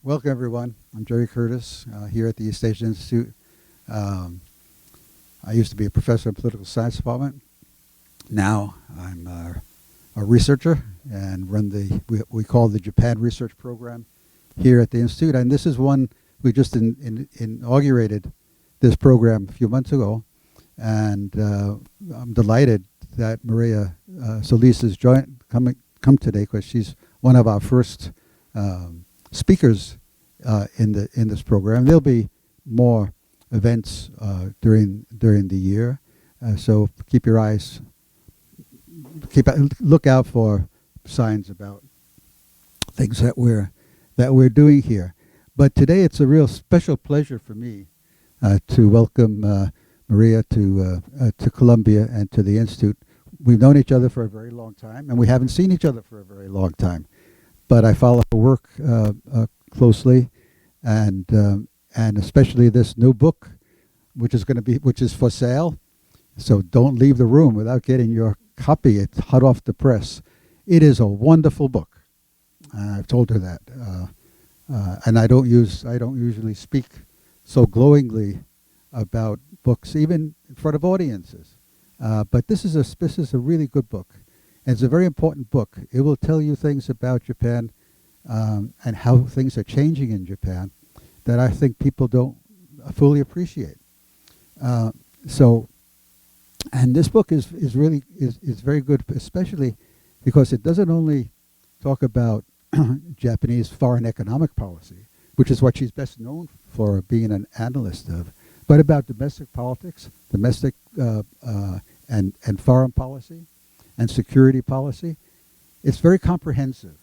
Welcome, everyone. I'm Gerald Curtis here at the East Asia Institute. I used to be a professor in political science department. Now I'm a researcher and run we call the Japan Research Program here at the Institute. And this is one we just inaugurated this program a few months ago. And I'm delighted that Mireya Solís has come today because she's one of our first speakers in this program. There'll be more events during the year, so keep your eyes, look out for signs about things that we're doing here. But today it's a real special pleasure for me to welcome Mireya to Columbia and to the Institute. We've known each other for a very long time, and we haven't seen each other for a very long time. But I follow her work closely, and especially this new book, which is for sale. So don't leave the room without getting your copy. It's hot off the press. It is a wonderful book. I've told her that, and I don't usually speak so glowingly about books, even in front of audiences. But this is a really good book. And it's a very important book. It will tell you things about Japan and how things are changing in Japan that I think people don't fully appreciate. And this book is very good, especially because it doesn't only talk about Japanese foreign economic policy, which is what she's best known for being an analyst of, but about domestic politics, domestic and foreign policy, and security policy. It's very comprehensive,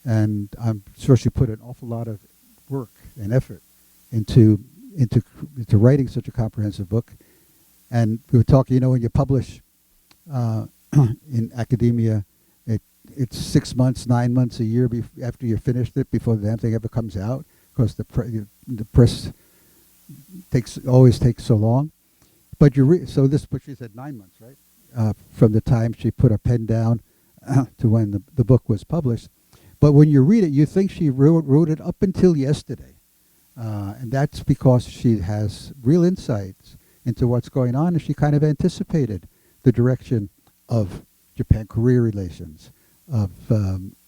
and I'm sure she put an awful lot of work and effort into writing such a comprehensive book. And we were talking, when you publish in academia, it's 6 months, 9 months, a year after you finished it before the damn thing ever comes out, because the press always takes so long. But so this book, she said 9 months, right? From the time she put her pen down to when the book was published. But when you read it, you think she wrote it up until yesterday. And that's because she has real insights into what's going on, and she kind of anticipated the direction of Japan-Korea relations, of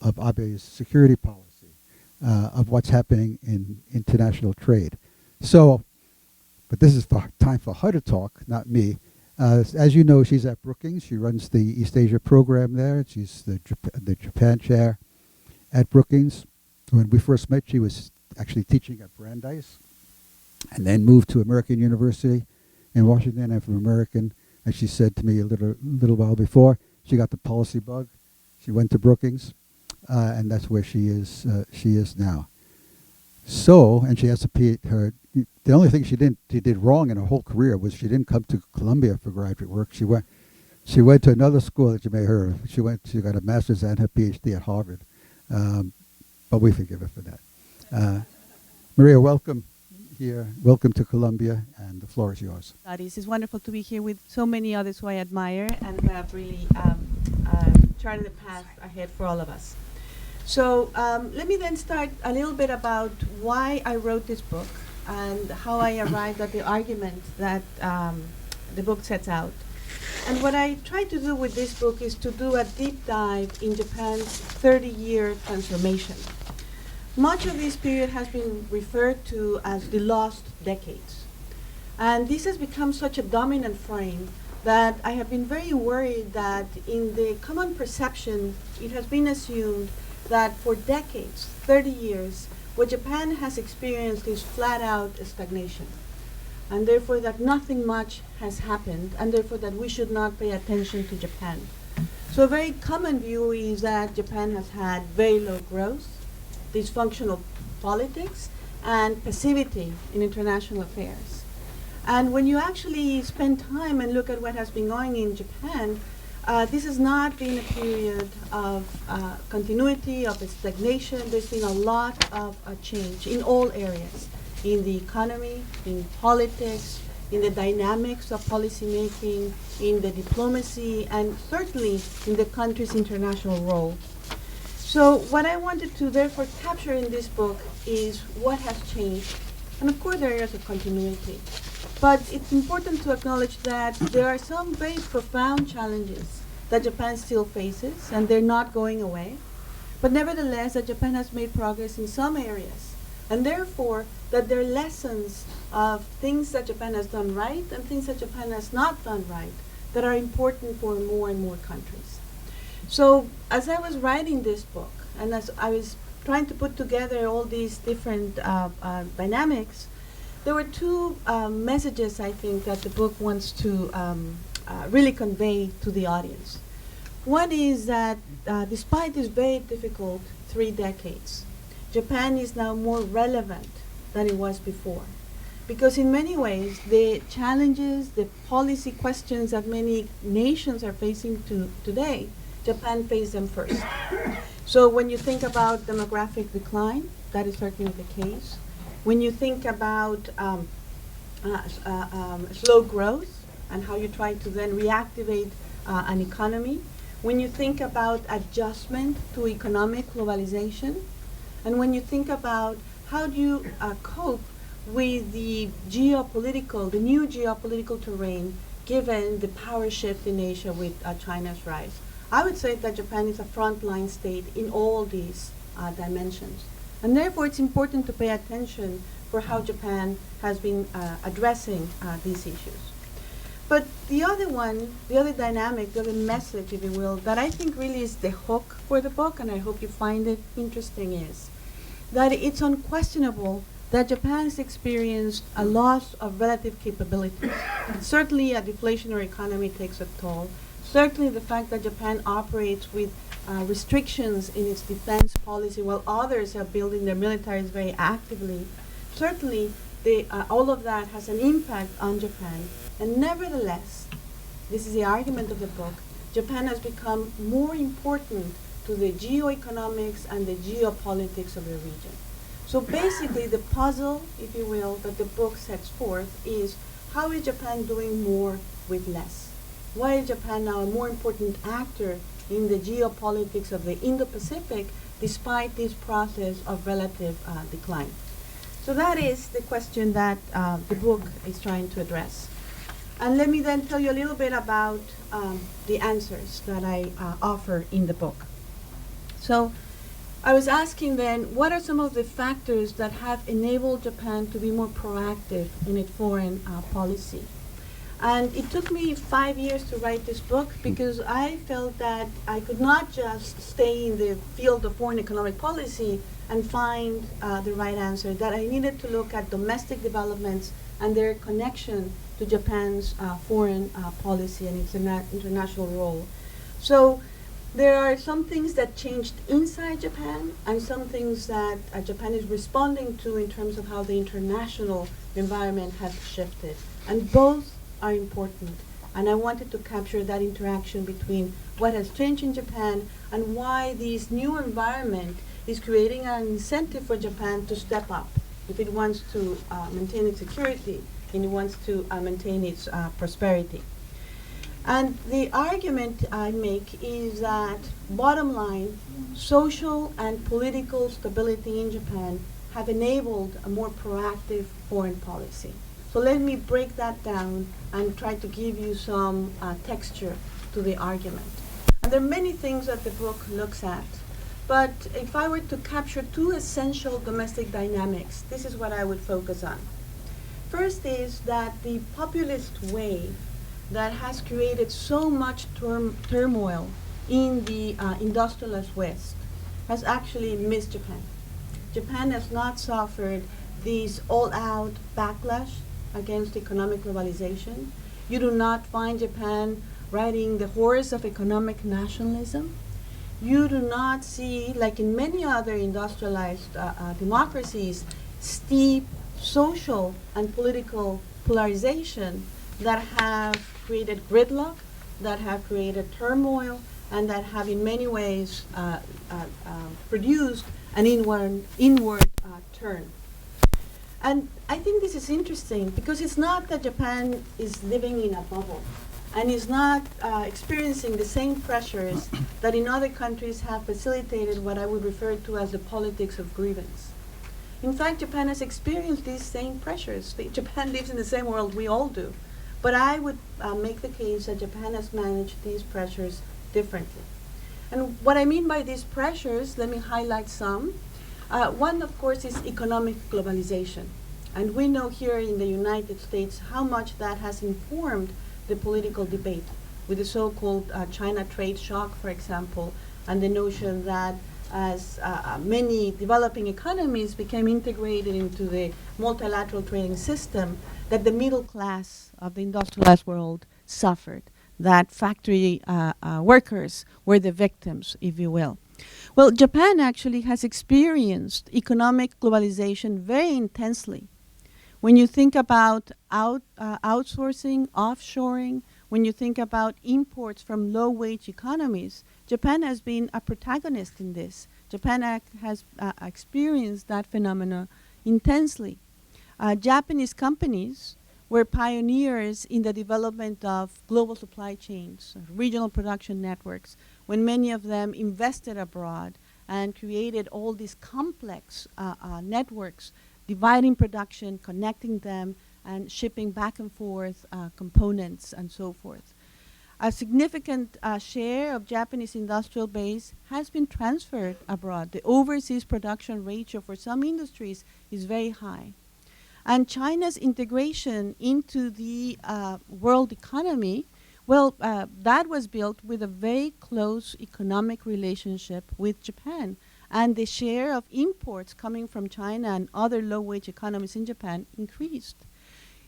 Abe's security policy, of what's happening in international trade. So, but this is time for her to talk, not me. As you know, she's at Brookings. She runs the East Asia program there. She's the Japan chair at Brookings. When we first met, she was actually teaching at Brandeis, and then moved to American University in Washington. And from American, and she said to me a little while before, she got the policy bug. She went to Brookings, and that's where she is now. So, and she has to pay her. The only thing she did wrong in her whole career was she didn't come to Columbia for graduate work. She went to another school that you may hear of. She got a master's and her PhD at Harvard, but we forgive her for that. Mireya, welcome here. Welcome to Columbia, and the floor is yours. It's wonderful to be here with so many others who I admire and who have really charted the path ahead for all of us. So let me then start a little bit about why I wrote this book and how I arrived at the argument that the book sets out. And what I tried to do with this book is to do a deep dive in Japan's 30-year transformation. Much of this period has been referred to as the lost decades. And this has become such a dominant frame that I have been very worried that in the common perception, it has been assumed that for decades, 30 years, what Japan has experienced is flat-out stagnation, and therefore that nothing much has happened, and therefore that we should not pay attention to Japan. So a very common view is that Japan has had very low growth, dysfunctional politics, and passivity in international affairs. And when you actually spend time and look at what has been going in Japan, this has not been a period of continuity, of stagnation. There's been a lot of change in all areas, in the economy, in politics, in the dynamics of policymaking, in the diplomacy, and certainly in the country's international role. So what I wanted to therefore capture in this book is what has changed. And of course there are areas of continuity. But it's important to acknowledge that there are some very profound challenges that Japan still faces, and they're not going away. But nevertheless, that Japan has made progress in some areas. And therefore, that there are lessons of things that Japan has done right and things that Japan has not done right that are important for more and more countries. So as I was writing this book, and as I was trying to put together all these different dynamics, there were two messages, I think, that the book wants to really convey to the audience. One is that despite this very difficult 3 decades, Japan is now more relevant than it was before. Because in many ways, the challenges, the policy questions that many nations are facing today, Japan faced them first. So when you think about demographic decline, that is certainly the case. When you think about slow growth and how you try to then reactivate an economy, when you think about adjustment to economic globalization, and when you think about how do you cope with the new geopolitical terrain given the power shift in Asia with China's rise, I would say that Japan is a frontline state in all these dimensions. And therefore it's important to pay attention for how Japan has been addressing these issues. But the other dynamic, the other message, if you will, that I think really is the hook for the book, and I hope you find it interesting, is that it's unquestionable that Japan has experienced a loss of relative capabilities. Certainly a deflationary economy takes a toll. Certainly the fact that Japan operates with restrictions in its defense policy while others are building their militaries very actively. Certainly all of that has an impact on Japan. And nevertheless, this is the argument of the book, Japan has become more important to the geoeconomics and the geopolitics of the region. So basically the puzzle, if you will, that the book sets forth is how is Japan doing more with less? Why is Japan now a more important actor in the geopolitics of the Indo-Pacific despite this process of relative decline? So that is the question that the book is trying to address. And let me then tell you a little bit about the answers that I offer in the book. So I was asking then, what are some of the factors that have enabled Japan to be more proactive in its foreign policy? And it took me 5 years to write this book because I felt that I could not just stay in the field of foreign economic policy and find the right answer, that I needed to look at domestic developments and their connection to Japan's foreign policy and its international role. So there are some things that changed inside Japan and some things that Japan is responding to in terms of how the international environment has shifted. And both are important. And I wanted to capture that interaction between what has changed in Japan and why this new environment is creating an incentive for Japan to step up if it wants to maintain its security and it wants to maintain its prosperity. And the argument I make is that, bottom line, social and political stability in Japan have enabled a more proactive foreign policy. So let me break that down and try to give you some texture to the argument. And there are many things that the book looks at. But if I were to capture 2 essential domestic dynamics, this is what I would focus on. First is that the populist wave that has created so much turmoil in the industrialized West has actually missed Japan. Japan has not suffered this all-out backlash against economic globalization. You do not find Japan riding the horse of economic nationalism. You do not see, like in many other industrialized democracies, steep social and political polarization that have created gridlock, that have created turmoil, and that have in many ways produced an inward turn. And I think this is interesting because it's not that Japan is living in a bubble. and is not experiencing the same pressures that in other countries have facilitated what I would refer to as the politics of grievance. In fact, Japan has experienced these same pressures. Japan lives in the same world we all do. But I would make the case that Japan has managed these pressures differently. And what I mean by these pressures, let me highlight some. One, of course, is economic globalization. And we know here in the United States how much that has informed the political debate with the so-called China trade shock, for example, and the notion that as many developing economies became integrated into the multilateral trading system, that the middle class of the industrialized world suffered, that factory workers were the victims, if you will. Well, Japan actually has experienced economic globalization very intensely. When you think about outsourcing, offshoring, when you think about imports from low-wage economies, Japan has been a protagonist in this. Japan has experienced that phenomena intensely. Japanese companies were pioneers in the development of global supply chains, regional production networks, when many of them invested abroad and created all these complex networks, dividing production, connecting them, and shipping back and forth components and so forth. A significant share of Japanese industrial base has been transferred abroad. The overseas production ratio for some industries is very high. And China's integration into the world economy, well, that was built with a very close economic relationship with Japan. And the share of imports coming from China and other low-wage economies in Japan increased.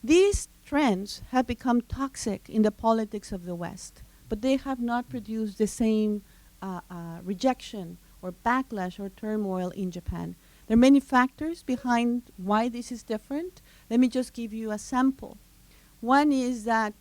These trends have become toxic in the politics of the West, but they have not produced the same rejection or backlash or turmoil in Japan. There are many factors behind why this is different. Let me just give you a sample. One is that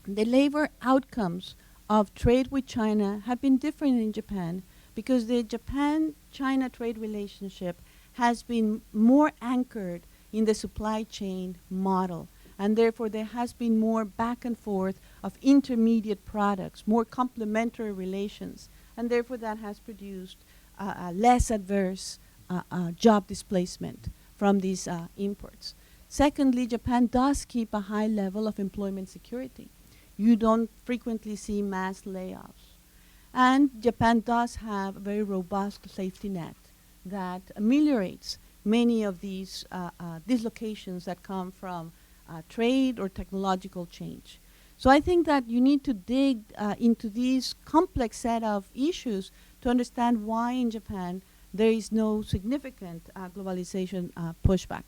the labor outcomes of trade with China have been different in Japan because the Japan-China trade relationship has been more anchored in the supply chain model. And therefore, there has been more back and forth of intermediate products, more complementary relations. And therefore, that has produced less adverse job displacement from these imports. Secondly, Japan does keep a high level of employment security. You don't frequently see mass layoffs. And Japan does have a very robust safety net that ameliorates many of these dislocations that come from trade or technological change. So I think that you need to dig into these complex set of issues to understand why in Japan there is no significant globalization pushback.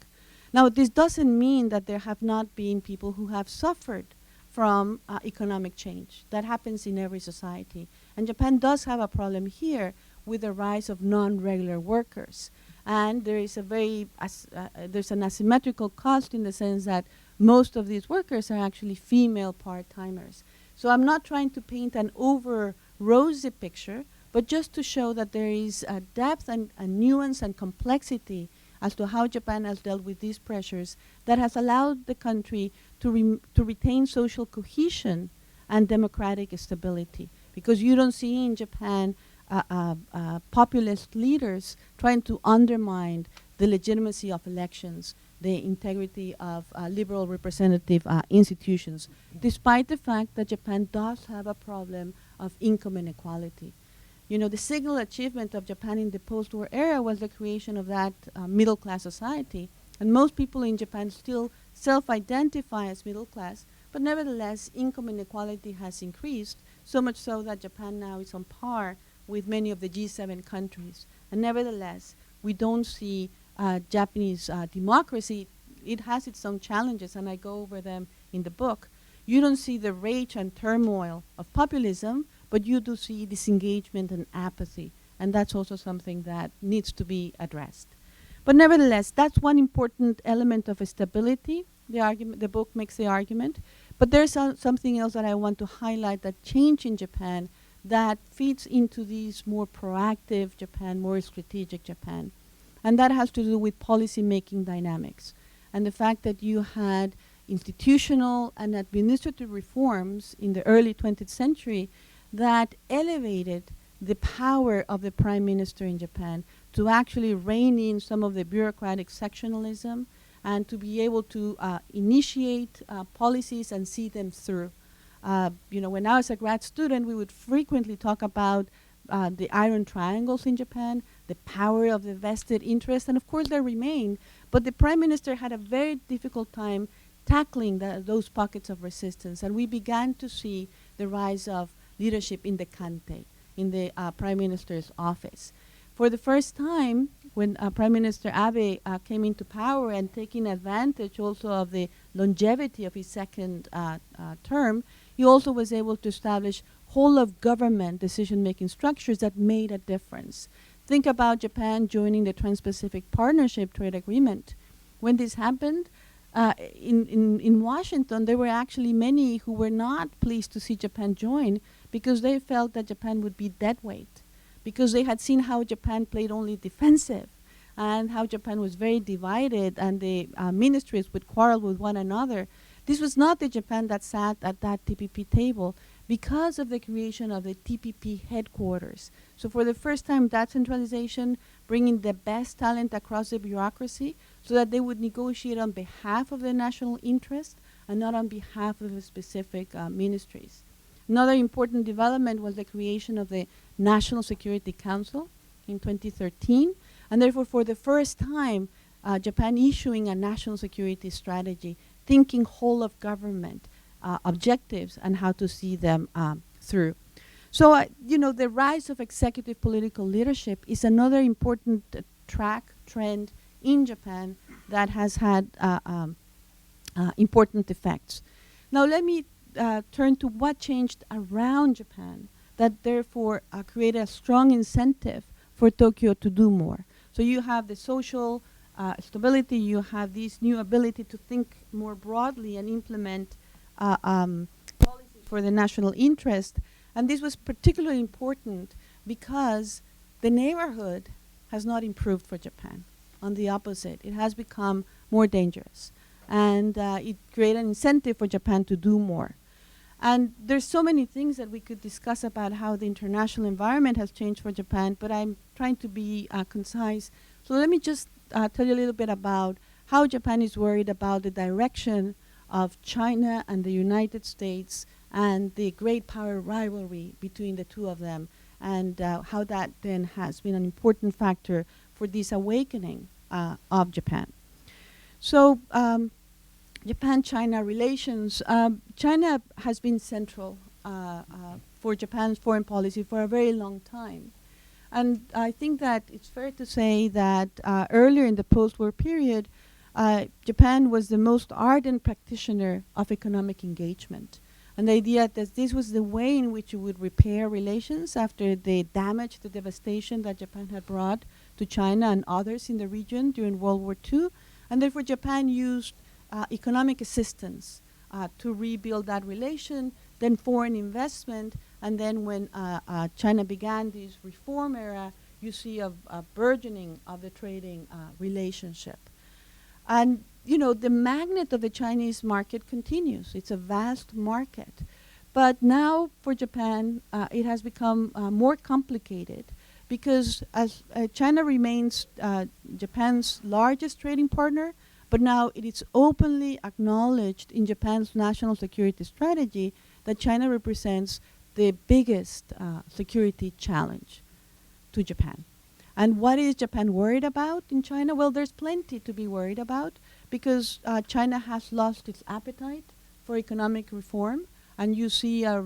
Now, this doesn't mean that there have not been people who have suffered from economic change. That happens in every society. And Japan does have a problem here with the rise of non-regular workers. And there is a there's an asymmetrical cost in the sense that most of these workers are actually female part-timers. So I'm not trying to paint an over-rosy picture, but just to show that there is a depth and a nuance and complexity as to how Japan has dealt with these pressures that has allowed the country to retain social cohesion and democratic stability. Because you don't see in Japan populist leaders trying to undermine the legitimacy of elections, the integrity of liberal representative institutions, despite the fact that Japan does have a problem of income inequality. You know, the signal achievement of Japan in the post-war era was the creation of that middle-class society. And most people in Japan still self-identify as middle class, but nevertheless, income inequality has increased, so much so that Japan now is on par with many of the G7 countries. And nevertheless, we don't see Japanese democracy. It has its own challenges, and I go over them in the book. You don't see the rage and turmoil of populism, but you do see disengagement and apathy. And that's also something that needs to be addressed. But nevertheless, that's one important element of stability. The book makes the argument. But there's something else that I want to highlight that changed in Japan that feeds into these more proactive Japan, more strategic Japan. And that has to do with policy-making dynamics. And the fact that you had institutional and administrative reforms in the early 20th century that elevated the power of the prime minister in Japan to actually rein in some of the bureaucratic sectionalism and to be able to initiate policies and see them through. When I was a grad student, we would frequently talk about the iron triangles in Japan, the power of the vested interest, and of course they remain. But the prime minister had a very difficult time tackling those pockets of resistance, and we began to see the rise of leadership in the Kante, in the prime minister's office. For the first time, when Prime Minister Abe came into power and taking advantage also of the longevity of his second term, he also was able to establish whole of government decision-making structures that made a difference. Think about Japan joining the Trans-Pacific Partnership Trade Agreement. When this happened, in Washington, there were actually many who were not pleased to see Japan join because they felt that Japan would be deadweight, because they had seen how Japan played only defensive and how Japan was very divided and the ministries would quarrel with one another. This was not the Japan that sat at that TPP table because of the creation of the TPP headquarters. So for the first time, that centralization, bringing the best talent across the bureaucracy so that they would negotiate on behalf of the national interest and not on behalf of the specific ministries. Another important development was the creation of the National Security Council in 2013, and therefore for the first time, Japan issuing a national security strategy, thinking whole of government objectives and how to see them through. So, the rise of executive political leadership is another important trend in Japan that has had important effects. Now, let me turn to what changed around Japan that therefore created a strong incentive for Tokyo to do more. So you have the social stability, you have this new ability to think more broadly and implement policies for the national interest. And this was particularly important because the neighborhood has not improved for Japan. On the opposite, it has become more dangerous. And it created an incentive for Japan to do more. And there's so many things that we could discuss about how the international environment has changed for Japan, but I'm trying to be concise. So let me just tell you a little bit about how Japan is worried about the direction of China and the United States and the great power rivalry between the two of them, and how that then has been an important factor for this awakening of Japan. So Japan-China relations. China has been central for Japan's foreign policy for a very long time. And I think that it's fair to say that earlier in the post-war period, Japan was the most ardent practitioner of economic engagement. And the idea that this was the way in which you would repair relations after the damage, the devastation that Japan had brought to China and others in the region during World War II. And therefore Japan used economic assistance to rebuild that relation, then foreign investment, and then when China began this reform era, you see a burgeoning of the trading relationship. And the magnet of the Chinese market continues. It's a vast market. But now for Japan, it has become more complicated because as China remains Japan's largest trading partner, but now it is openly acknowledged in Japan's national security strategy that China represents the biggest security challenge to Japan. And what is Japan worried about in China? Well, there's plenty to be worried about because China has lost its appetite for economic reform, and you see a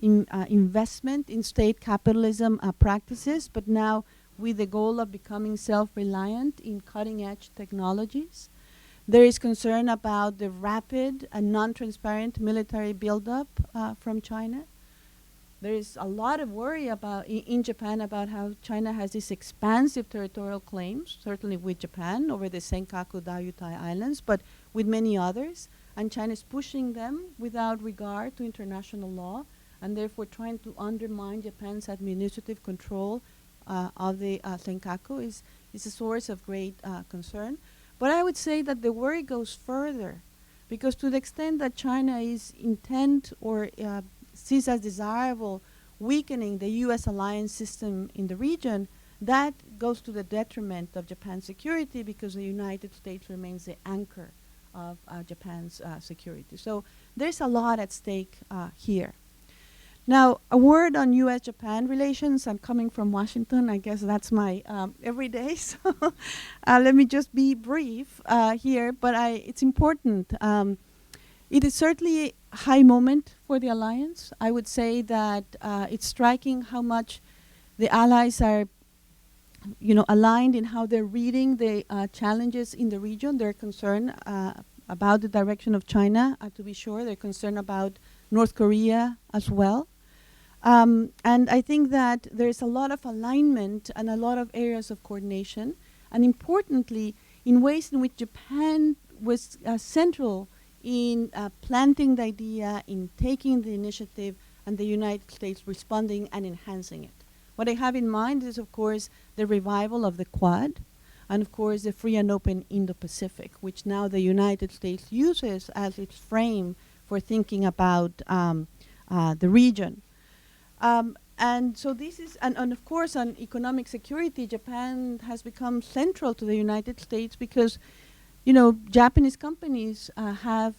investment in state capitalism practices, but now with the goal of becoming self-reliant in cutting-edge technologies. There is concern about the rapid and non-transparent military buildup from China. There is a lot of worry about in Japan about how China has these expansive territorial claims, certainly with Japan over the Senkaku Diaoyutai Islands, but with many others. And China is pushing them without regard to international law, and therefore trying to undermine Japan's administrative control of the Senkaku is a source of great concern. But I would say that the worry goes further Because to the extent that China is intent or sees as desirable weakening the U.S. alliance system in the region, that goes to the detriment of Japan's security because the United States remains the anchor of Japan's security. So there's a lot at stake here. Now, a word on U.S.-Japan relations. I'm coming from Washington. I guess that's my everyday. So let me just be brief here, but it's important. It is certainly a high moment for the alliance. I would say that it's striking how much the allies are aligned in how they're reading the challenges in the region. They're concerned about the direction of China, to be sure. They're concerned about North Korea as well. And I think that there's a lot of alignment and a lot of areas of coordination, and importantly, in ways in which Japan was central in planting the idea, in taking the initiative, and the United States responding and enhancing it. What I have in mind is, of course, the revival of the Quad, and of course, the free and open Indo-Pacific, which now the United States uses as its frame for thinking about the region. And so this is, and of course, on economic security, Japan has become central to the United States because, Japanese companies have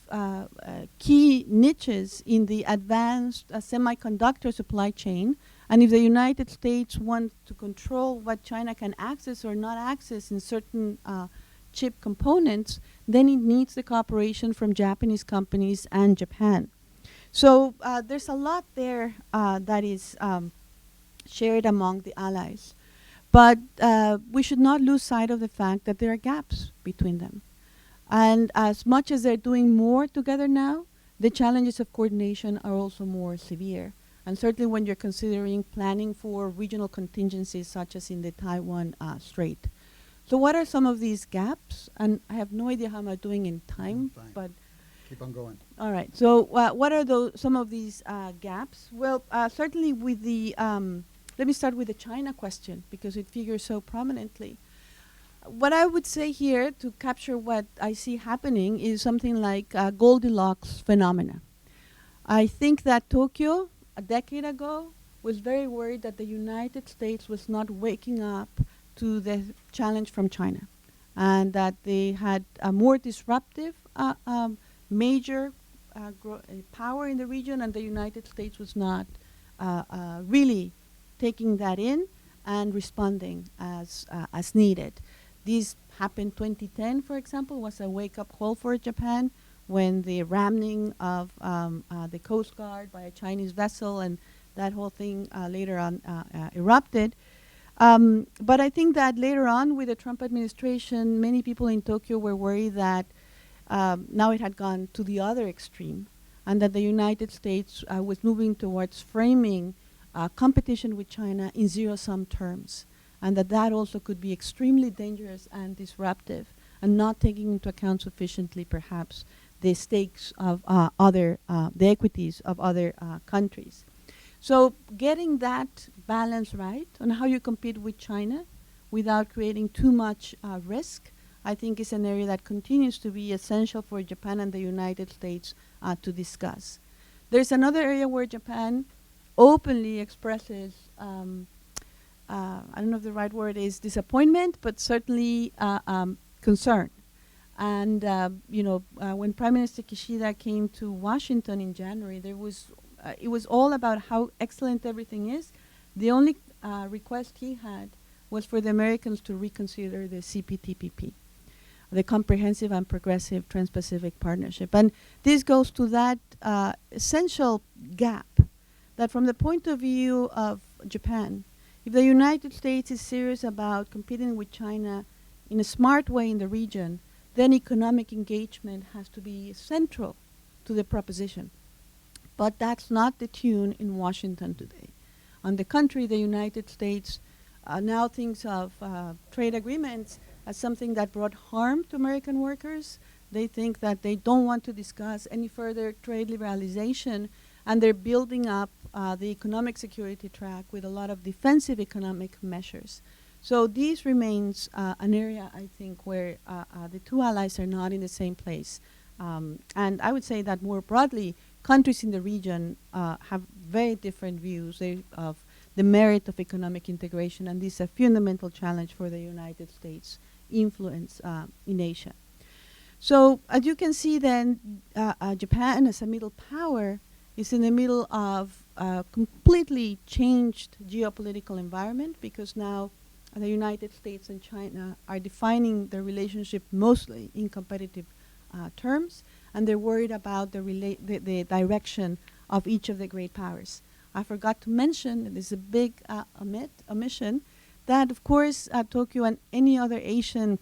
key niches in the advanced semiconductor supply chain. And if the United States wants to control what China can access or not access in certain chip components, then it needs the cooperation from Japanese companies and Japan. So there's a lot there that is shared among the allies. But we should not lose sight of the fact that there are gaps between them. And as much as they're doing more together now, the challenges of coordination are also more severe. And certainly when you're considering planning for regional contingencies such as in the Taiwan Strait. So what are some of these gaps? And I have no idea how I'm doing in time, but keep on going. All right. So what are some of these gaps? Well, certainly with the, let me start with the China question because it figures so prominently. What I would say here to capture what I see happening is something like Goldilocks phenomena. I think that Tokyo, a decade ago, was very worried that the United States was not waking up to the challenge from China and that they had a more disruptive major power in the region, and the United States was not really taking that in and responding as needed. This happened 2010, for example, was a wake-up call for Japan when the ramming of the Coast Guard by a Chinese vessel and that whole thing later on erupted. But I think that later on with the Trump administration, many people in Tokyo were worried that now it had gone to the other extreme and that the United States was moving towards framing competition with China in zero-sum terms, and that also could be extremely dangerous and disruptive and not taking into account sufficiently perhaps the stakes of the equities of other countries. So getting that balance right on how you compete with China without creating too much risk, I think is an area that continues to be essential for Japan and the United States to discuss. There's another area where Japan openly expresses, I don't know if the right word is disappointment, but certainly concern. And when Prime Minister Kishida came to Washington in January, there was it was all about how excellent everything is. The only request he had was for the Americans to reconsider the CPTPP, the Comprehensive and Progressive Trans-Pacific Partnership. And this goes to that essential gap that from the point of view of Japan, if the United States is serious about competing with China in a smart way in the region, then economic engagement has to be central to the proposition. But that's not the tune in Washington today. On the contrary, the United States now thinks of trade agreements as something that brought harm to American workers. They think that they don't want to discuss any further trade liberalization, and they're building up the economic security track with a lot of defensive economic measures. So this remains an area, I think, where the two allies are not in the same place And I would say that more broadly, countries in the region have very different views of the merit of economic integration, and this is a fundamental challenge for the United States' influence in Asia. So as you can see then, Japan as a middle power is in the middle of a completely changed geopolitical environment, because now the United States and China are defining their relationship mostly in competitive terms, and they're worried about the direction of each of the great powers. I forgot to mention, and this is a big omission, that of course Tokyo and any other Asian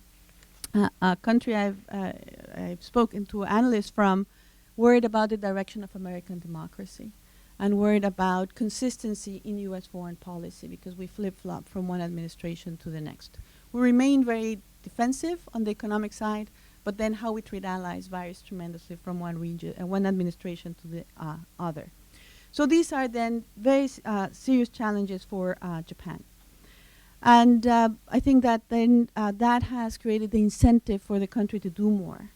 country I've spoken to analysts from worried about the direction of American democracy and worried about consistency in U.S. foreign policy, because we flip-flop from one administration to the next. We remain very defensive on the economic side, but then how we treat allies varies tremendously from one region, one administration to the other. So these are then very serious challenges for Japan. And I think that then that has created the incentive for the country to do more.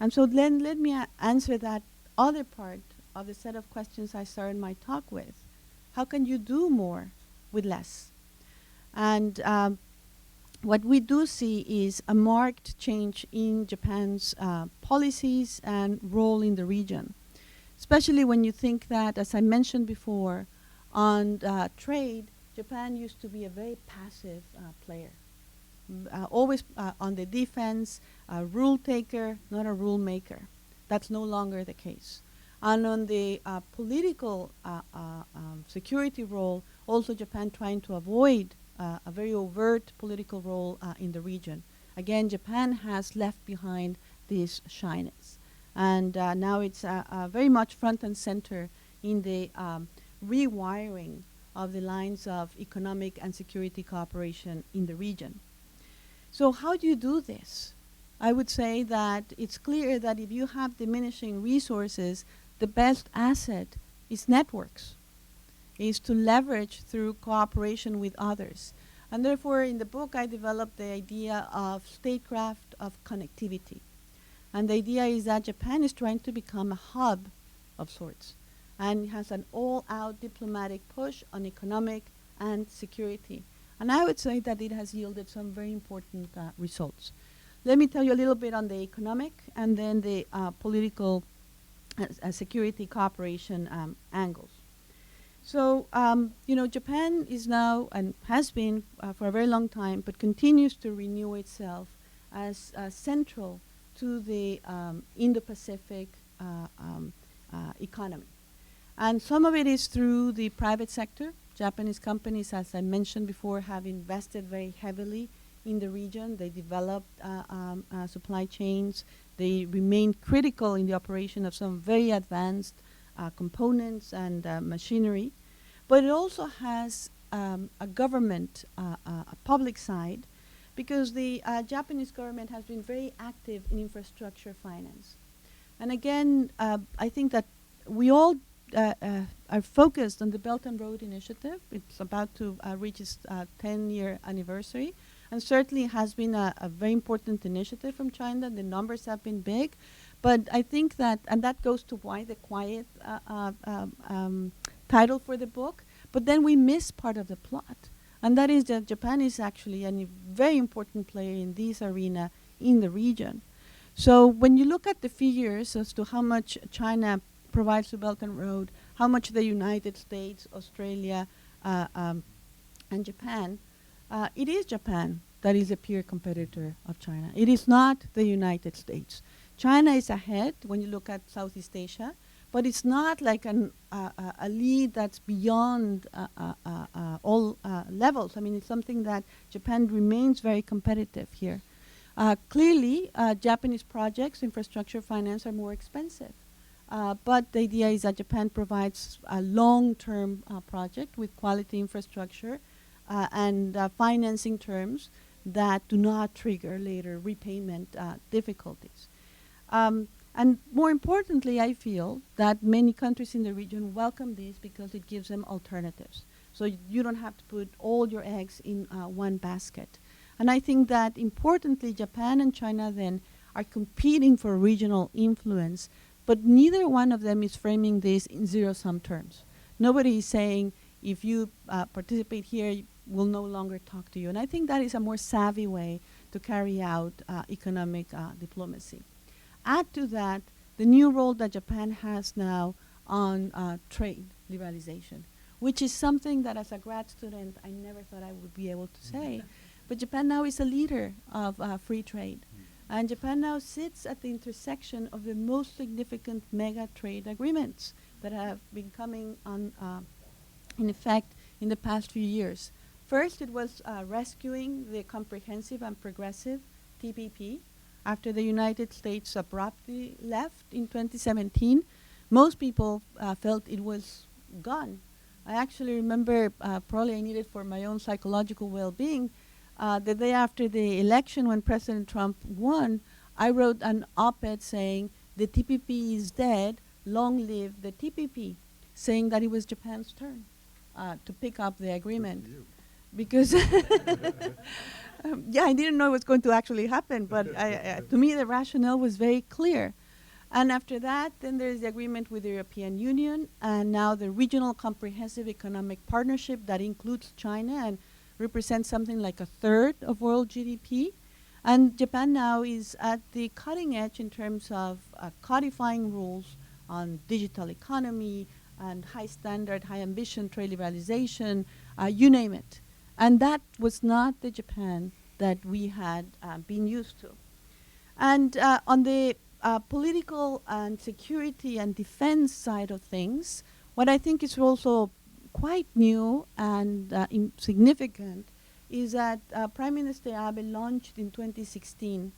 And so then let me answer that other part of the set of questions I started my talk with. How can you do more with less? And what we do see is a marked change in Japan's policies and role in the region, especially when you think that, as I mentioned before, on trade, Japan used to be a very passive player, always on the defense, a rule taker, not a rule maker. That's no longer the case. And on the political security role, also Japan trying to avoid a very overt political role in the region. Again, Japan has left behind this shyness. And now it's very much front and center in the rewiring of the lines of economic and security cooperation in the region. So how do you do this? I would say that it's clear that if you have diminishing resources, the best asset is networks, is to leverage through cooperation with others. And therefore, in the book, I developed the idea of statecraft of connectivity. And the idea is that Japan is trying to become a hub of sorts, and has an all-out diplomatic push on economic and security. And I would say that it has yielded some very important results. Let me tell you a little bit on the economic and then the political security cooperation angles. So, Japan is now, and has been for a very long time, but continues to renew itself as central to the Indo-Pacific economy. And some of it is through the private sector. Japanese companies, as I mentioned before, have invested very heavily in the region. They developed supply chains. They remain critical in the operation of some very advanced components and machinery. But it also has a government, a public side, because the Japanese government has been very active in infrastructure finance. And again, I think that we all are focused on the Belt and Road Initiative. It's about to reach its 10-year anniversary, and certainly has been a very important initiative from China. The numbers have been big, but I think that, and that goes to why the quiet title for the book, but then we miss part of the plot, and that is that Japan is actually a very important player in this arena in the region. So when you look at the figures as to how much China provides to Belt and Road, how much the United States, Australia, and Japan, it is Japan that is a peer competitor of China. It is not the United States. China is ahead when you look at Southeast Asia, but it's not like a lead that's beyond all levels. I mean, it's something that Japan remains very competitive here. Clearly, Japanese projects, infrastructure finance, are more expensive. But the idea is that Japan provides a long-term project with quality infrastructure and financing terms that do not trigger later repayment difficulties. And more importantly, I feel that many countries in the region welcome this because it gives them alternatives. So you don't have to put all your eggs in one basket. And I think that importantly, Japan and China then are competing for regional influence, but neither one of them is framing this in zero-sum terms. Nobody is saying, if you participate here, we'll no longer talk to you. And I think that is a more savvy way to carry out economic diplomacy. Add to that the new role that Japan has now on trade liberalization, which is something that as a grad student I never thought I would be able to say. But Japan now is a leader of free trade. And Japan now sits at the intersection of the most significant mega trade agreements that have been coming on in effect in the past few years. First, it was rescuing the comprehensive and progressive TPP after the United States abruptly left in 2017. Most people felt it was gone. I actually remember, probably I needed for my own psychological well-being, the day after the election when President Trump won, I wrote an op-ed saying, the TPP is dead, long live the TPP, saying that it was Japan's turn to pick up the agreement. Because, yeah, I didn't know it was going to actually happen, but to me the rationale was very clear. And after that, then there's the agreement with the European Union, and now the Regional Comprehensive Economic Partnership that includes China and represents something like a third of world GDP. And Japan now is at the cutting edge in terms of codifying rules on digital economy and high standard, high ambition, trade liberalization, you name it. And that was not the Japan that we had been used to. And on the political and security and defense side of things, what I think is also quite new and significant is that Prime Minister Abe launched in 2016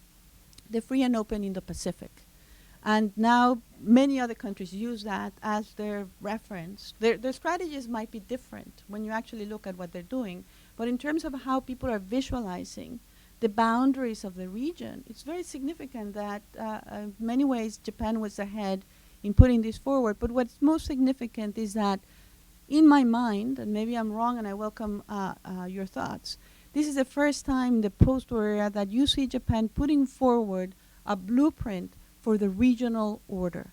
the Free and Open Indo-Pacific. And now many other countries use that as their reference. Their strategies might be different when you actually look at what they're doing, but in terms of how people are visualizing the boundaries of the region, it's very significant that in many ways Japan was ahead in putting this forward. But what's most significant is that in my mind, and maybe I'm wrong and I welcome your thoughts, this is the first time in the post-war era that you see Japan putting forward a blueprint for the regional order.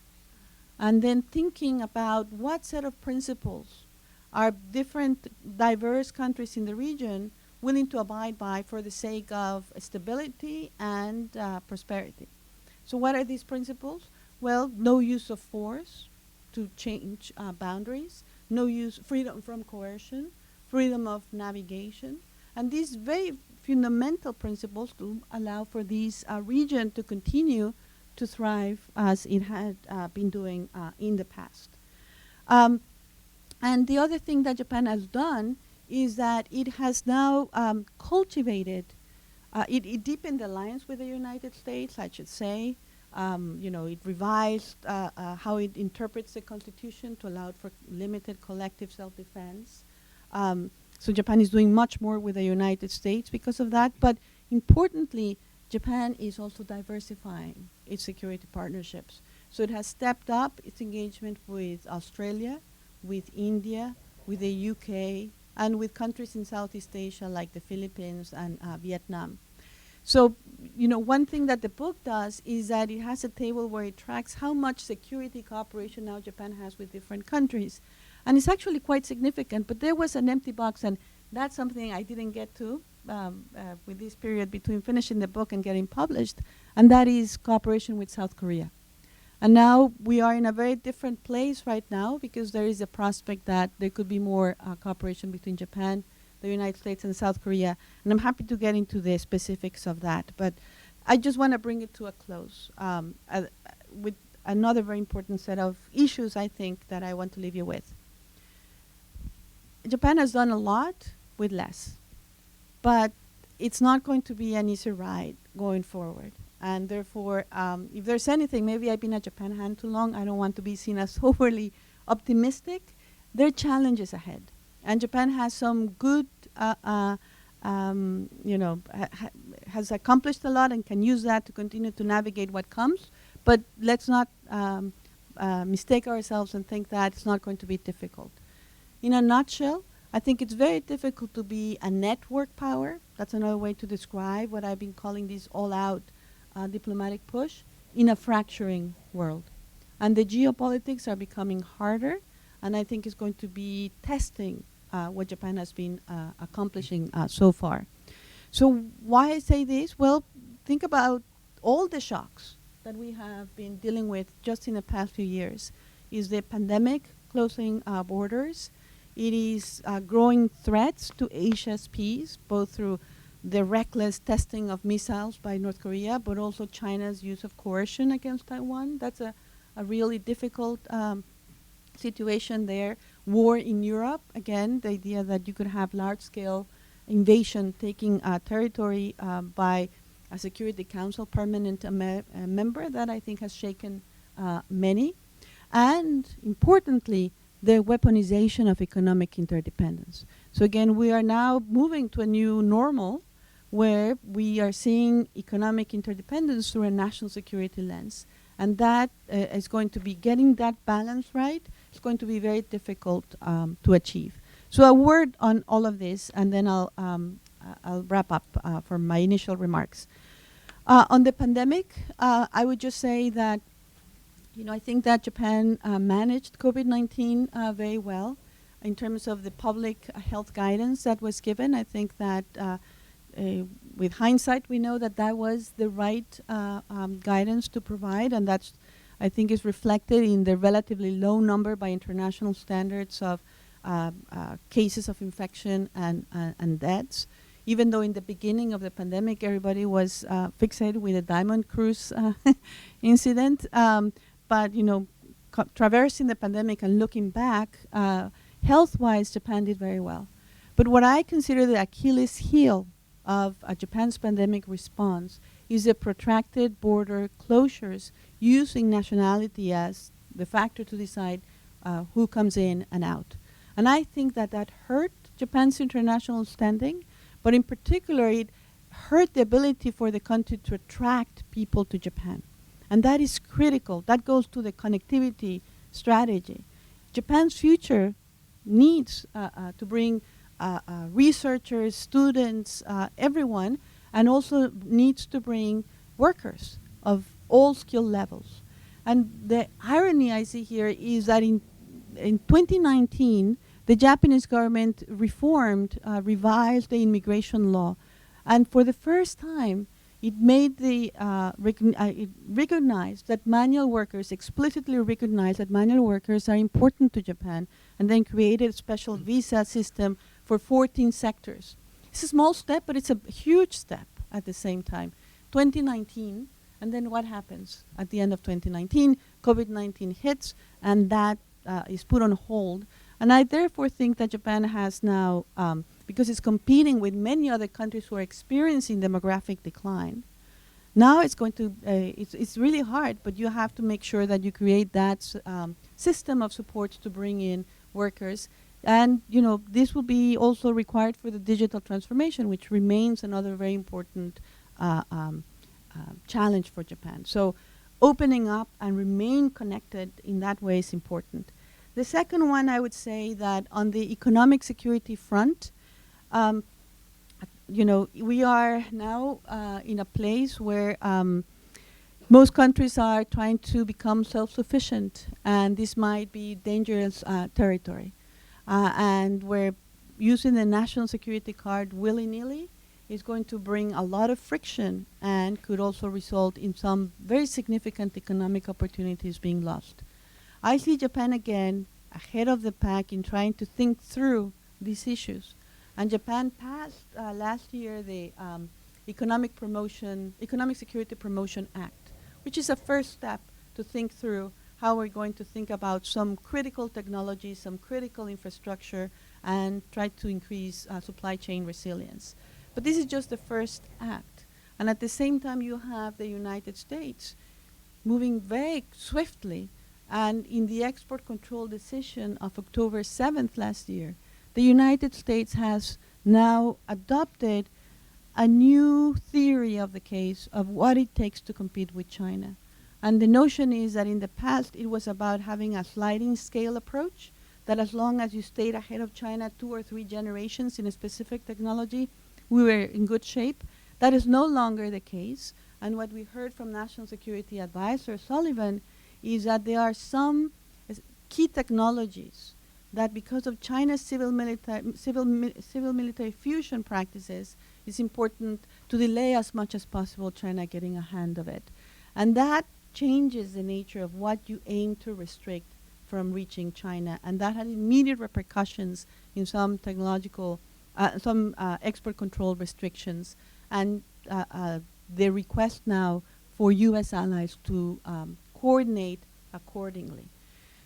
And then thinking about what set of principles are different diverse countries in the region willing to abide by for the sake of stability and prosperity. So what are these principles? Well, no use of force to change boundaries, no use, freedom from coercion, freedom of navigation, and these very fundamental principles to allow for this region to continue to thrive as it had been doing in the past. And the other thing that Japan has done is that it has now cultivated, it deepened the alliance with the United States, I should say. It revised how it interprets the Constitution to allow for limited collective self-defense. So Japan is doing much more with the United States because of that. But importantly, Japan is also diversifying its security partnerships. So it has stepped up its engagement with Australia, with India, with the UK, and with countries in Southeast Asia like the Philippines and Vietnam. So, one thing that the book does is that it has a table where it tracks how much security cooperation now Japan has with different countries. And it's actually quite significant, but there was an empty box, and that's something I didn't get to with this period between finishing the book and getting published, and that is cooperation with South Korea. And now we are in a very different place right now because there is a prospect that there could be more cooperation between Japan, the United States, and South Korea. And I'm happy to get into the specifics of that. But I just want to bring it to a close with another very important set of issues, I think, that I want to leave you with. Japan has done a lot with less, but it's not going to be an easy ride going forward. And therefore, if there's anything, maybe I've been at Japan hand too long, I don't want to be seen as overly optimistic. There are challenges ahead. And Japan has some good, has accomplished a lot and can use that to continue to navigate what comes. But let's not mistake ourselves and think that it's not going to be difficult. In a nutshell, I think it's very difficult to be a network power. That's another way to describe what I've been calling these all-out diplomatic push in a fracturing world. And the geopolitics are becoming harder, and I think it's going to be testing what Japan has been accomplishing so far. So why I say this? Well, think about all the shocks that we have been dealing with just in the past few years. Is the pandemic closing borders. It is growing threats to Asia's peace, both through the reckless testing of missiles by North Korea, but also China's use of coercion against Taiwan. That's a really difficult situation there. War in Europe, again, the idea that you could have large-scale invasion taking territory by a Security Council permanent member, that I think has shaken many. And importantly, the weaponization of economic interdependence. So again, we are now moving to a new normal where we are seeing economic interdependence through a national security lens. And that is going to be getting that balance right. It's going to be very difficult to achieve. So a word on all of this, and then I'll wrap up for my initial remarks. On the pandemic, I would just say that I think that Japan managed COVID-19 very well in terms of the public health guidance that was given. I think that with hindsight, we know that that was the right guidance to provide, and that's, I think, is reflected in the relatively low number by international standards of cases of infection and deaths. Even though in the beginning of the pandemic, everybody was fixated with the Diamond Cruise incident. But, traversing the pandemic and looking back, health-wise, Japan did very well. But what I consider the Achilles heel of Japan's pandemic response is the protracted border closures using nationality as the factor to decide who comes in and out. And I think that that hurt Japan's international standing, but in particular, it hurt the ability for the country to attract people to Japan. And that is critical. That goes to the connectivity strategy. Japan's future needs to bring researchers, students, everyone, and also needs to bring workers of all skill levels. And the irony I see here is that in 2019, the Japanese government revised the immigration law. And for the first time, it made it recognized that manual workers, explicitly recognized that manual workers are important to Japan, and then created a special visa system for 14 sectors. It's a small step, but it's a huge step at the same time. 2019, and then what happens at the end of 2019? COVID-19 hits, and that is put on hold. And I therefore think that Japan has now, because it's competing with many other countries who are experiencing demographic decline, now it's going to, it's really hard, but you have to make sure that you create that system of support to bring in workers. And this will be also required for the digital transformation, which remains another very important challenge for Japan. So opening up and remain connected in that way is important. The second one, I would say that on the economic security front, we are now in a place where most countries are trying to become self-sufficient, and this might be dangerous territory. And where using the national security card willy-nilly is going to bring a lot of friction and could also result in some very significant economic opportunities being lost. I see Japan again ahead of the pack in trying to think through these issues. And Japan passed last year the Economic Security Promotion Act, which is a first step to think through how we're going to think about some critical technologies, some critical infrastructure, and try to increase supply chain resilience. But this is just the first act. And at the same time, you have the United States moving very swiftly. And in the export control decision of October 7th last year, the United States has now adopted a new theory of the case of what it takes to compete with China. And the notion is that in the past, it was about having a sliding scale approach, that as long as you stayed ahead of China 2 or 3 generations in a specific technology, we were in good shape. That is no longer the case. And what we heard from National Security Advisor Sullivan is that there are some key technologies that, because of China's civil military fusion practices, it's important to delay as much as possible China getting a hand of it. And that changes the nature of what you aim to restrict from reaching China. And that had immediate repercussions in some technological, export control restrictions. And the request now for U.S. allies to coordinate accordingly.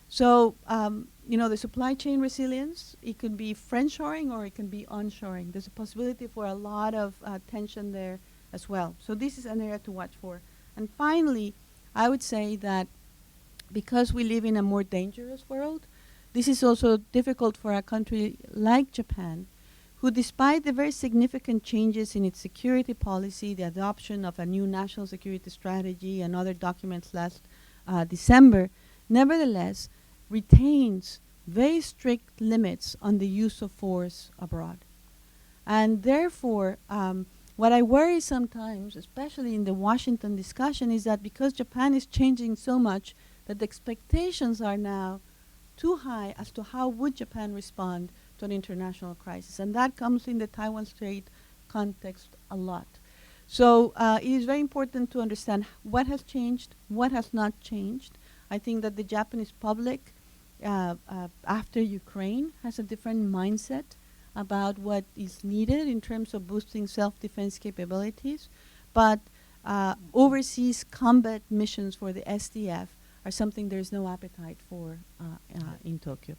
So, the supply chain resilience, it could be friendshoring or it can be onshoring. There's a possibility for a lot of tension there as well. So this is an area to watch for. And finally, I would say that because we live in a more dangerous world, this is also difficult for a country like Japan, who, despite the very significant changes in its security policy, the adoption of a new national security strategy and other documents last December, nevertheless retains very strict limits on the use of force abroad. And therefore, what I worry sometimes, especially in the Washington discussion, is that because Japan is changing so much, that the expectations are now too high as to how would Japan respond to an international crisis. And that comes in the Taiwan Strait context a lot. So it is very important to understand what has changed, what has not changed. I think that the Japanese public, after Ukraine, has a different mindset about what is needed in terms of boosting self-defense capabilities. But overseas combat missions for the SDF are something there's no appetite for in Tokyo.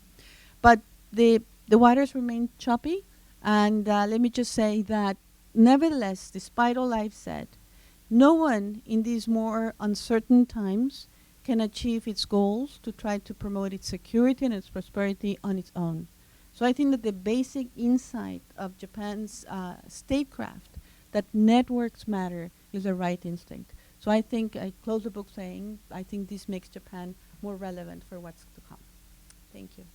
But the waters remain choppy, and let me just say that nevertheless, despite all I've said, no one in these more uncertain times can achieve its goals to try to promote its security and its prosperity on its own. So I think that the basic insight of Japan's statecraft, that networks matter, is a right instinct. So I think I close the book saying, I think this makes Japan more relevant for what's to come. Thank you.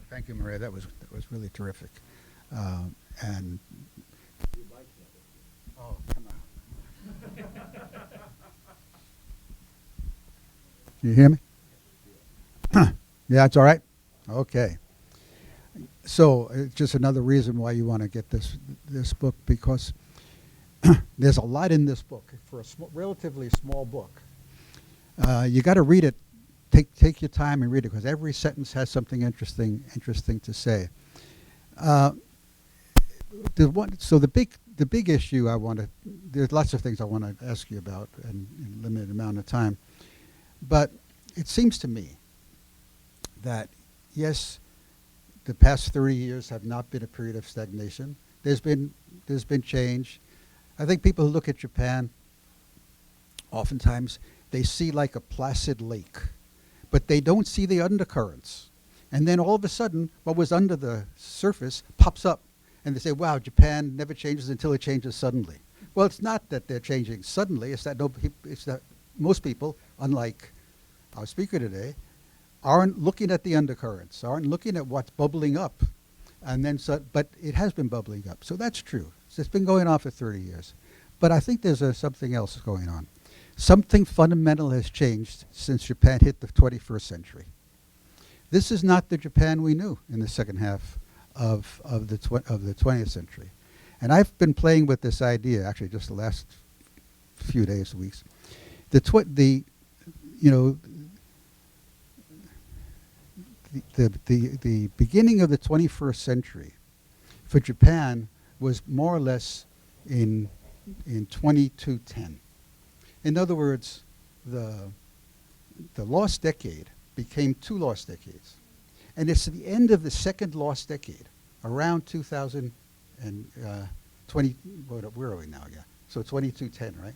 Thank you, Mireya. That was really terrific. And oh, come on. Can you hear me? Yeah, it's all right. Okay. So it's just another reason why you want to get this book, because there's a lot in this book for a relatively small book. You got to read it. Take your time and read it, because every sentence has something interesting to say. The big issue I want to, there's lots of things I want to ask you about in a limited amount of time, but it seems to me that yes, the past 30 years have not been a period of stagnation. There's been change. I think people who look at Japan, oftentimes they see like a placid lake, but they don't see the undercurrents. And then all of a sudden, what was under the surface pops up, and they say, wow, Japan never changes until it changes suddenly. Well, it's not that they're changing suddenly, it's that most people, unlike our speaker today, aren't looking at the undercurrents, aren't looking at what's bubbling up. But it has been bubbling up, so that's true. So it's been going on for 30 years. But I think there's something else going on. Something fundamental has changed since Japan hit the 21st century. This is not the Japan we knew in the second half of the 20th century. And I've been playing with this idea, actually just the last few days, weeks. The beginning of the 21st century for Japan was more or less in 2210. In other words, the lost decade became two lost decades. And it's the end of the second lost decade, around 2020, where are we now? Yeah, so 2210, right?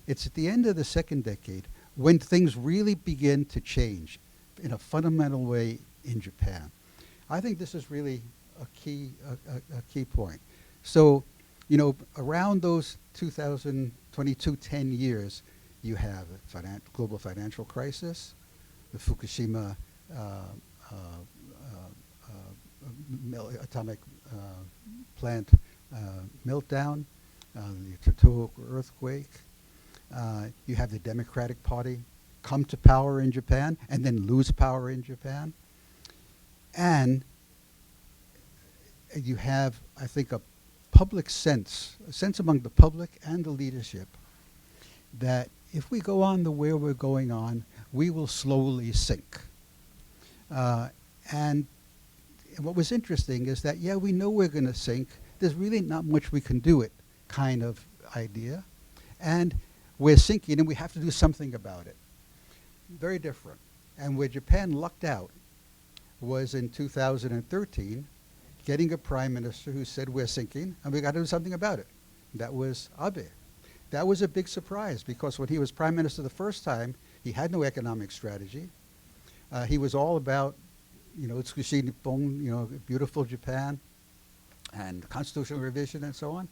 It's at the end of the second decade when things really begin to change in a fundamental way in Japan. I think this is really a key point. So, around those 2210 years, you have a global financial crisis, the Fukushima atomic plant meltdown, the Tohoku earthquake. You have the Democratic Party come to power in Japan and then lose power in Japan. And you have, I think, a sense among the public and the leadership that if we go on the way we're going on, we will slowly sink. And what was interesting is that, yeah, we know we're going to sink. There's really not much we can do it kind of idea. And we're sinking and we have to do something about it. Very different. And where Japan lucked out was in 2013, getting a prime minister who said we're sinking and we got to do something about it. That was Abe. That was a big surprise because when he was prime minister the first time, he had no economic strategy. He was all about, Tsukushi Nippon, beautiful Japan, and constitutional revision and so on.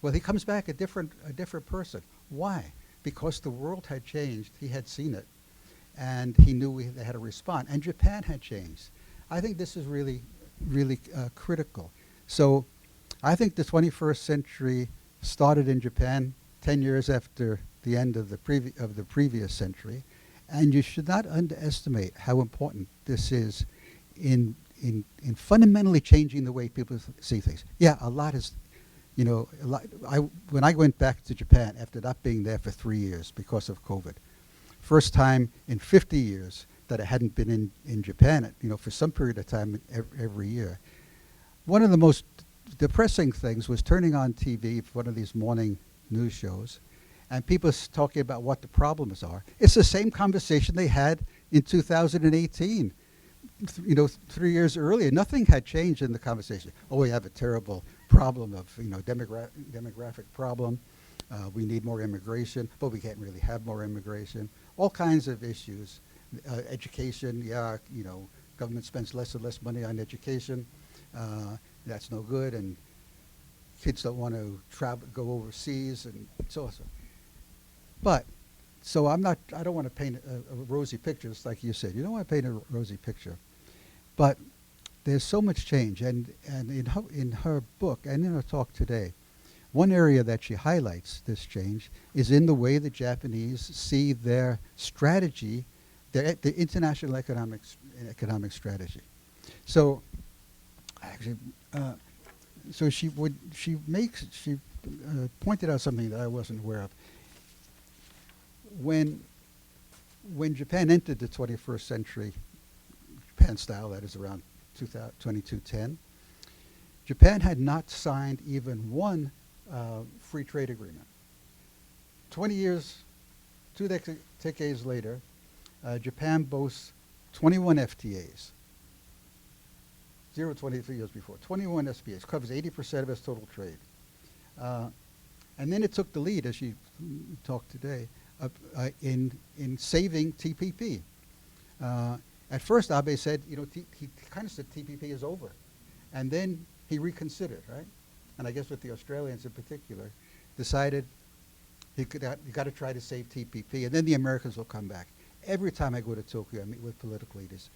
Well, he comes back a different person. Why? Because the world had changed. He had seen it, and he knew they had to respond. And Japan had changed. I think this is really, really critical. So, I think the 21st century started in Japan 10 years after the end of the previous century, and you should not underestimate how important this is in fundamentally changing the way people see things. Yeah, a lot is, when I went back to Japan after not being there for 3 years because of COVID, first time in 50 years that I hadn't been in Japan, for some period of time every year. One of the most depressing things was turning on TV for one of these morning news shows, and people talking about what the problems are. It's the same conversation they had in 2018. 3 years earlier, nothing had changed in the conversation. Oh, we have a terrible problem of, demographic problem. We need more immigration, but we can't really have more immigration. All kinds of issues. Education, government spends less and less money on education. That's no good, and kids don't want to travel, go overseas, and so on. But, so I don't want to paint a rosy picture, just like you said. You don't want to paint a rosy picture. But there's so much change, and in her book and in her talk today, one area that she highlights this change is in the way the Japanese see their strategy, the international economic strategy. So, actually, so she pointed out something that I wasn't aware of. When Japan entered the 21st century, Japan style, that is around 2210, Japan had not signed even one free trade agreement. 20 years, 2 decades later, Japan boasts 21 FTAs. 23 years before. 21 FTAs, covers 80% of its total trade. And then it took the lead, as you talked today, in saving TPP. At first, Abe said, he kind of said TPP is over. And then he reconsidered, right? And I guess with the Australians in particular, decided you got to try to save TPP, and then the Americans will come back. Every time I go to Tokyo, I meet with political leaders.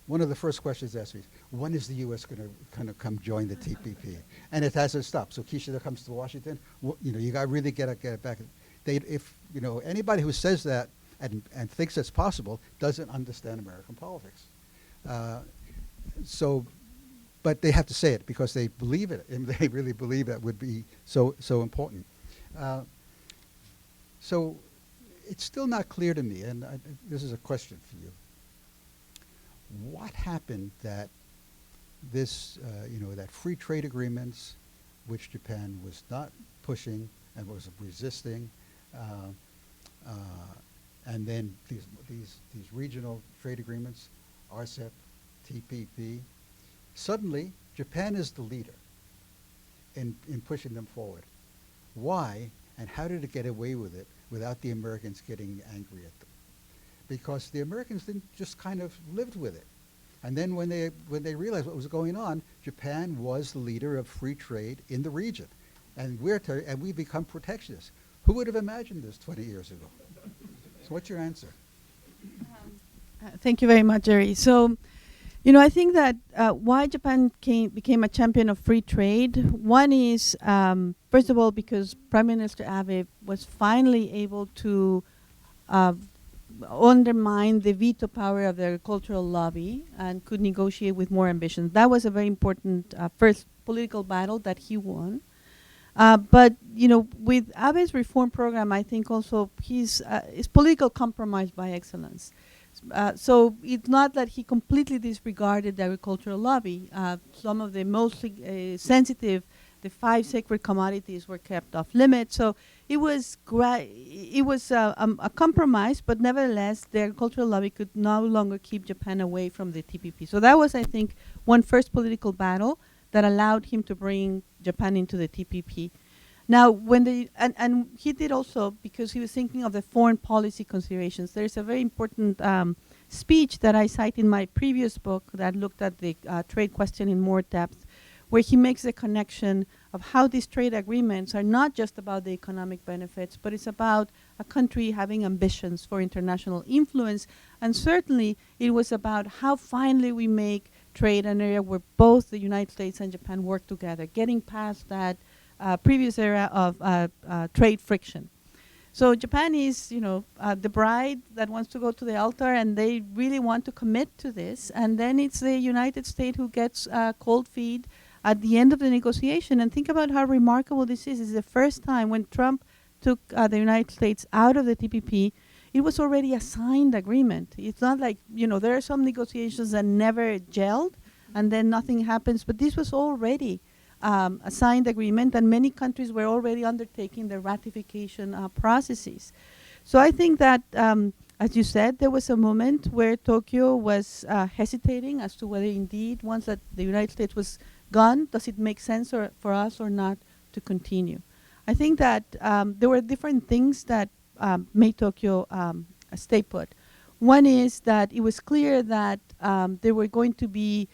One of the first questions asked me is, when is the U.S. going to kind of come join the TPP? And it hasn't stopped. So Kishida comes to Washington. You got to really get it back. Anybody who says that and thinks it's possible doesn't understand American politics. But they have to say it because they believe it, and they really believe that would be so important. So it's still not clear to me, and this is a question for you. What happened that that free trade agreements, which Japan was not pushing and was resisting, and then these regional trade agreements, RCEP, TPP, suddenly Japan is the leader in pushing them forward. Why, and how did it get away with it without the Americans getting angry at them? Because the Americans didn't just kind of lived with it. And then when they realized what was going on, Japan was the leader of free trade in the region. And we become protectionists. Who would have imagined this 20 years ago? So what's your answer? Thank you very much, Jerry. So, I think that why Japan became a champion of free trade. One is, first of all, because Prime Minister Abe was finally able to undermine the veto power of the agricultural lobby and could negotiate with more ambition. That was a very important first political battle that he won. But with Abe's reform program, I think also his political compromise by excellence. So it's not that he completely disregarded the agricultural lobby. Some of the most sensitive, the 5 sacred commodities, were kept off limits. So it was a compromise, but nevertheless, the agricultural lobby could no longer keep Japan away from the TPP. So that was, I think, one first political battle that allowed him to bring Japan into the TPP. Now, and he did also because he was thinking of the foreign policy considerations. There's a very important speech that I cite in my previous book that looked at the trade question in more depth, where he makes a connection of how these trade agreements are not just about the economic benefits, but it's about a country having ambitions for international influence. And certainly, it was about how finally we make trade an area where both the United States and Japan work together, getting past that previous era of trade friction. So Japan is, the bride that wants to go to the altar, and they really want to commit to this. And then it's the United States who gets cold feet at the end of the negotiation. And think about how remarkable this is. It's the first time when Trump took the United States out of the TPP, it was already a signed agreement. It's not like, there are some negotiations that never gelled and then nothing happens, but this was already a signed agreement, and many countries were already undertaking the ratification processes. So I think that, as you said, there was a moment where Tokyo was hesitating as to whether indeed, once that the United States was gone, does it make sense for us or not to continue? I think that there were different things that made Tokyo stay put. One is that it was clear that there were going to be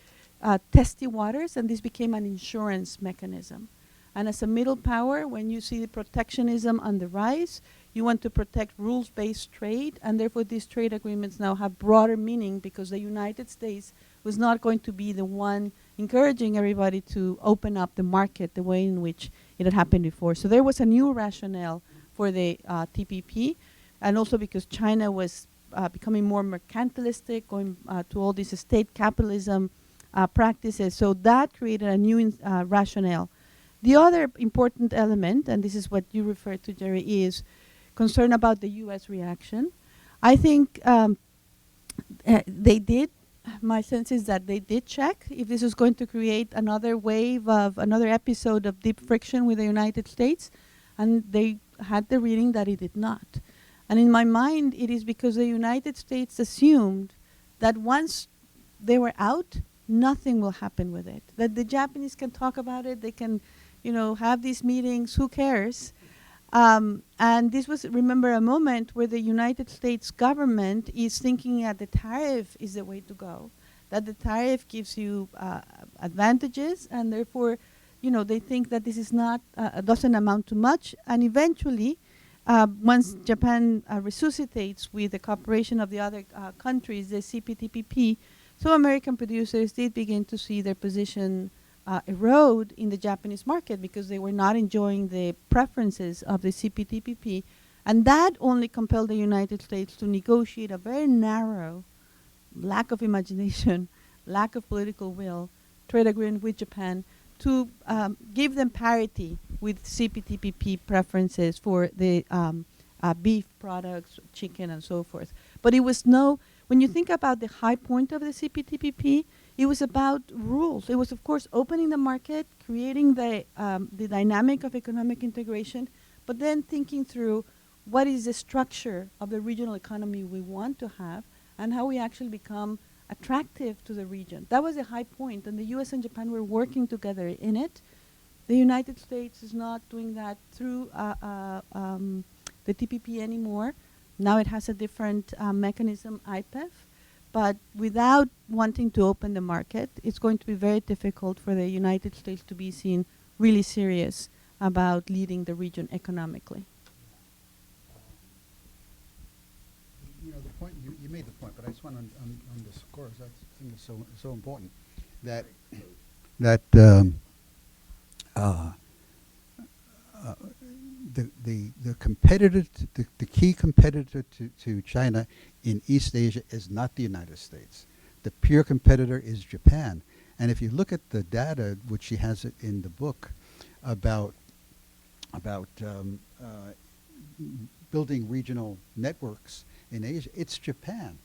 testy waters, and this became an insurance mechanism. And as a middle power, when you see the protectionism on the rise, you want to protect rules-based trade, and therefore these trade agreements now have broader meaning because the United States was not going to be the one encouraging everybody to open up the market the way in which it had happened before. So there was a new rationale for the TPP, and also because China was becoming more mercantilistic, going to all this state capitalism practices. So that created a new rationale. The other important element, and this is what you referred to, Jerry, is concern about the U.S. reaction. I think they did. My sense is that they did check if this was going to create another wave of another episode of deep friction with the United States, and they had the reading that it did not. And in my mind, it is because the United States assumed that once they were out, nothing will happen with it. That the Japanese can talk about it, they can, have these meetings, who cares? And this was, remember, a moment where the United States government is thinking that the tariff is the way to go, that the tariff gives you advantages, and therefore, they think that this is not, doesn't amount to much. And eventually, once Japan resuscitates with the cooperation of the other countries, the CPTPP, so American producers did begin to see their position erode in the Japanese market because they were not enjoying the preferences of the CPTPP. And that only compelled the United States to negotiate a very narrow, lack of imagination, lack of political will, trade agreement with Japan to give them parity with CPTPP preferences for the beef products, chicken, and so forth. But it was when you think about the high point of the CPTPP, it was about rules. It was, of course, opening the market, creating the dynamic of economic integration, but then thinking through what is the structure of the regional economy we want to have and how we actually become attractive to the region. That was a high point, and the US and Japan were working together in it. The United States is not doing that through the TPP anymore. Now it has a different mechanism, IPEF, but without wanting to open the market, it's going to be very difficult for the United States to be seen really serious about leading the region economically. The point you made the point, but I just want to course. That's, I think it's so important that that uh, the competitor, the key competitor to China in East Asia is not the United States. The pure competitor is Japan. And if you look at the data, which she has it in the book, about building regional networks in Asia, it's Japan.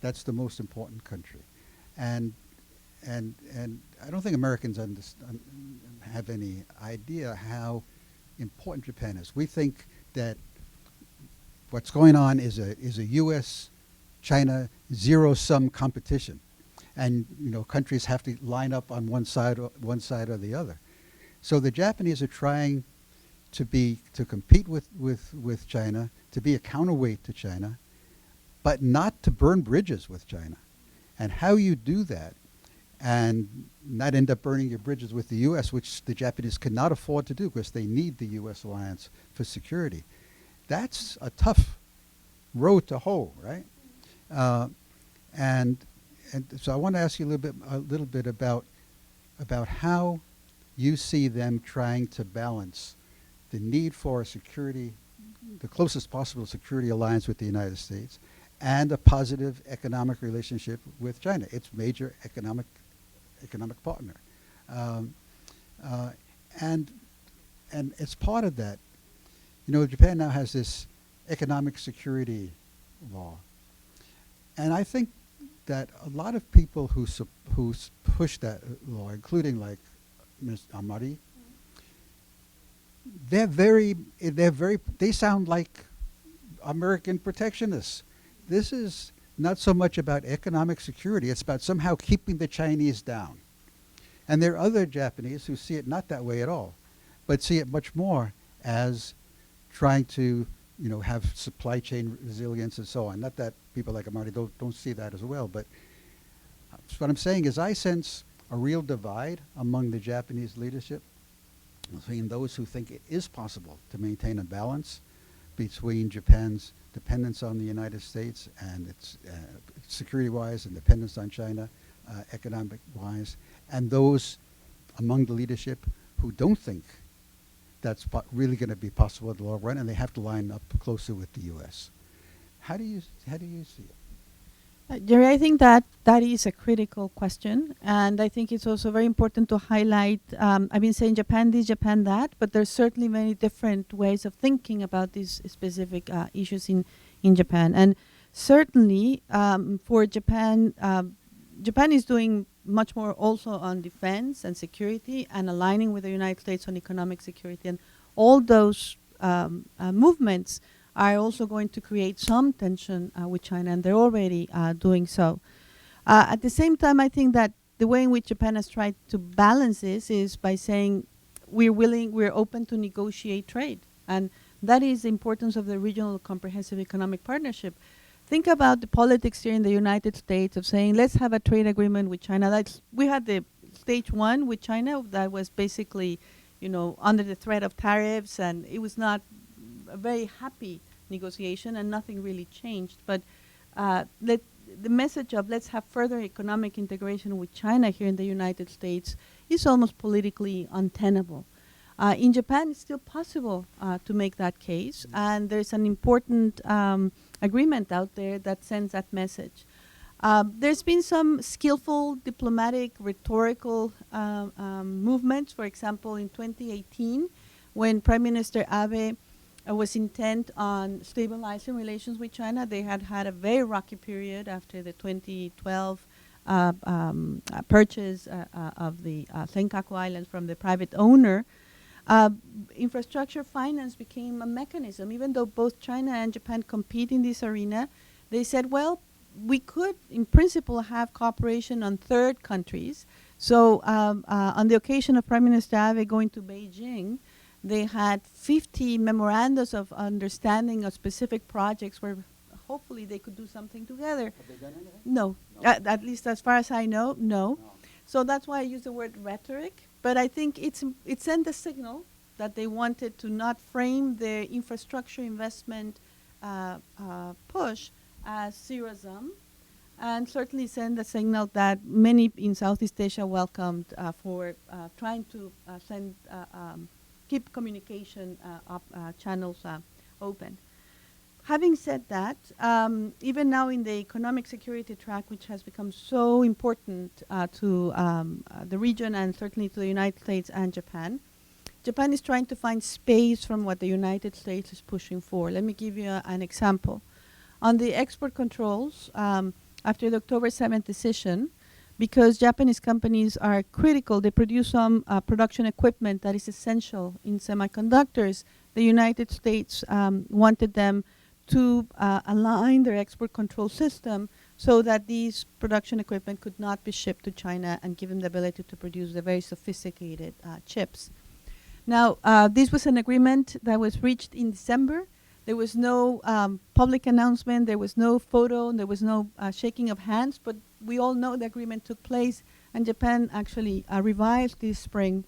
That's the most important country. And I don't think Americans have any idea how important Japan is. We think that what's going on is a U.S.-China zero-sum competition, and countries have to line up on one side or the other. So the Japanese are trying to compete with China, to be a counterweight to China, but not to burn bridges with China. And how you do that and not end up burning your bridges with the U.S., which the Japanese cannot afford to do because they need the U.S. alliance for security. That's a tough road to hoe, right? And so I want to ask you a little bit about how you see them trying to balance the need for a security, the closest possible security alliance with the United States, and a positive economic relationship with China, its major economic partner. And as part of that, Japan now has this economic security law. And I think that a lot of people who push that law, including like Ms. Amari, they sound like American protectionists. This is not so much about economic security, it's about somehow keeping the Chinese down. And there are other Japanese who see it not that way at all, but see it much more as trying to have supply chain resilience and so on. Not that people like Amari don't see that as well, but what I'm saying is I sense a real divide among the Japanese leadership between those who think it is possible to maintain a balance between Japan's dependence on the United States and its security-wise and dependence on China, economic-wise, and those among the leadership who don't think that's really going to be possible in the long run, and they have to line up closer with the U.S. How do you see it? Jerry, I think that is a critical question, and I think it's also very important to highlight. I've been saying Japan this, Japan that, but there's certainly many different ways of thinking about these specific issues in Japan. And certainly for Japan, Japan is doing much more also on defense and security and aligning with the United States on economic security. And all those movements are also going to create some tension with China, and they're already doing so. At the same time, I think that the way in which Japan has tried to balance this is by saying we're open to negotiate trade. And that is the importance of the regional comprehensive economic partnership. Think about the politics here in the United States of saying, let's have a trade agreement with China. We had the stage one with China that was basically, under the threat of tariffs, and it was not a very happy negotiation, and nothing really changed. But the message of let's have further economic integration with China here in the United States is almost politically untenable. In Japan, it's still possible to make that case, and there's an important agreement out there that sends that message. There's been some skillful diplomatic, rhetorical movements. For example, in 2018, when Prime Minister Abe was intent on stabilizing relations with China, they had a very rocky period after the 2012 purchase of the Senkaku Islands from the private owner. Infrastructure finance became a mechanism. Even though both China and Japan compete in this arena, they said, well, we could, in principle, have cooperation on third countries. So on the occasion of Prime Minister Abe going to Beijing, they had 50 memorandums of understanding of specific projects where hopefully they could do something together. Have they done anything? No. At least as far as I know, no. So that's why I use the word rhetoric. But I think it sent a signal that they wanted to not frame the infrastructure investment push as zero-sum, and certainly send a signal that many in Southeast Asia welcomed for trying to keep communication channels open. Having said that, even now in the economic security track, which has become so important to the region and certainly to the United States and Japan, Japan is trying to find space from what the United States is pushing for. Let me give you an example. On the export controls, after the October 7th decision, because Japanese companies are critical, they produce some production equipment that is essential in semiconductors. The United States wanted them to align their export control system so that these production equipment could not be shipped to China and give them the ability to produce the very sophisticated chips. Now, this was an agreement that was reached in December. There was no public announcement, there was no photo, there was no shaking of hands, but we all know the agreement took place, and Japan actually revised this spring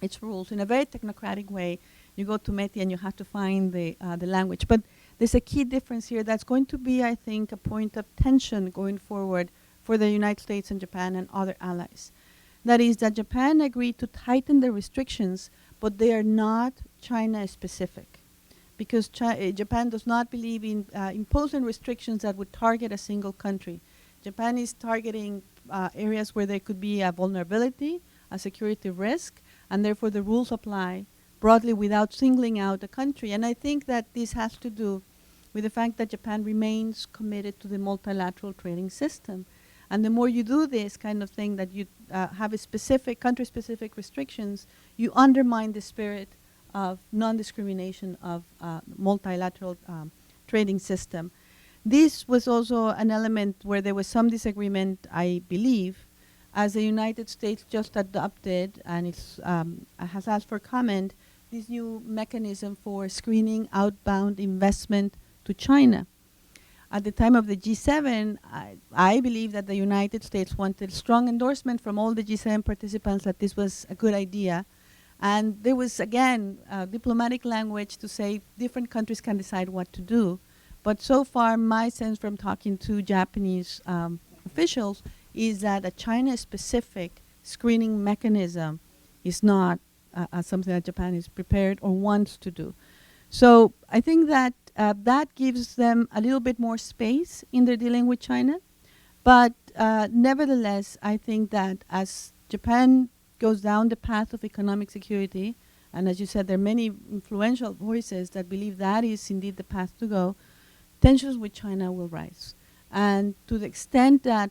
its rules in a very technocratic way. You go to METI and you have to find the language. But there's a key difference here that's going to be, I think, a point of tension going forward for the United States and Japan and other allies. That is that Japan agreed to tighten the restrictions, but they are not China-specific, because Japan does not believe in imposing restrictions that would target a single country. Japan is targeting areas where there could be a vulnerability, a security risk, and therefore the rules apply broadly without singling out a country. And I think that this has to do with the fact that Japan remains committed to the multilateral trading system. And the more you do this kind of thing, that you have a specific, country-specific restrictions, you undermine the spirit of non-discrimination of multilateral trading system. This was also an element where there was some disagreement, I believe, as the United States just adopted and has asked for comment, this new mechanism for screening outbound investment to China. At the time of the G7, I believe that the United States wanted strong endorsement from all the G7 participants that this was a good idea. And there was, again, diplomatic language to say different countries can decide what to do. But so far, my sense from talking to Japanese officials is that a China-specific screening mechanism is not something that Japan is prepared or wants to do. So I think that that gives them a little bit more space in their dealing with China. But nevertheless, I think that as Japan goes down the path of economic security, and as you said, there are many influential voices that believe that is indeed the path to go, tensions with China will rise. And to the extent that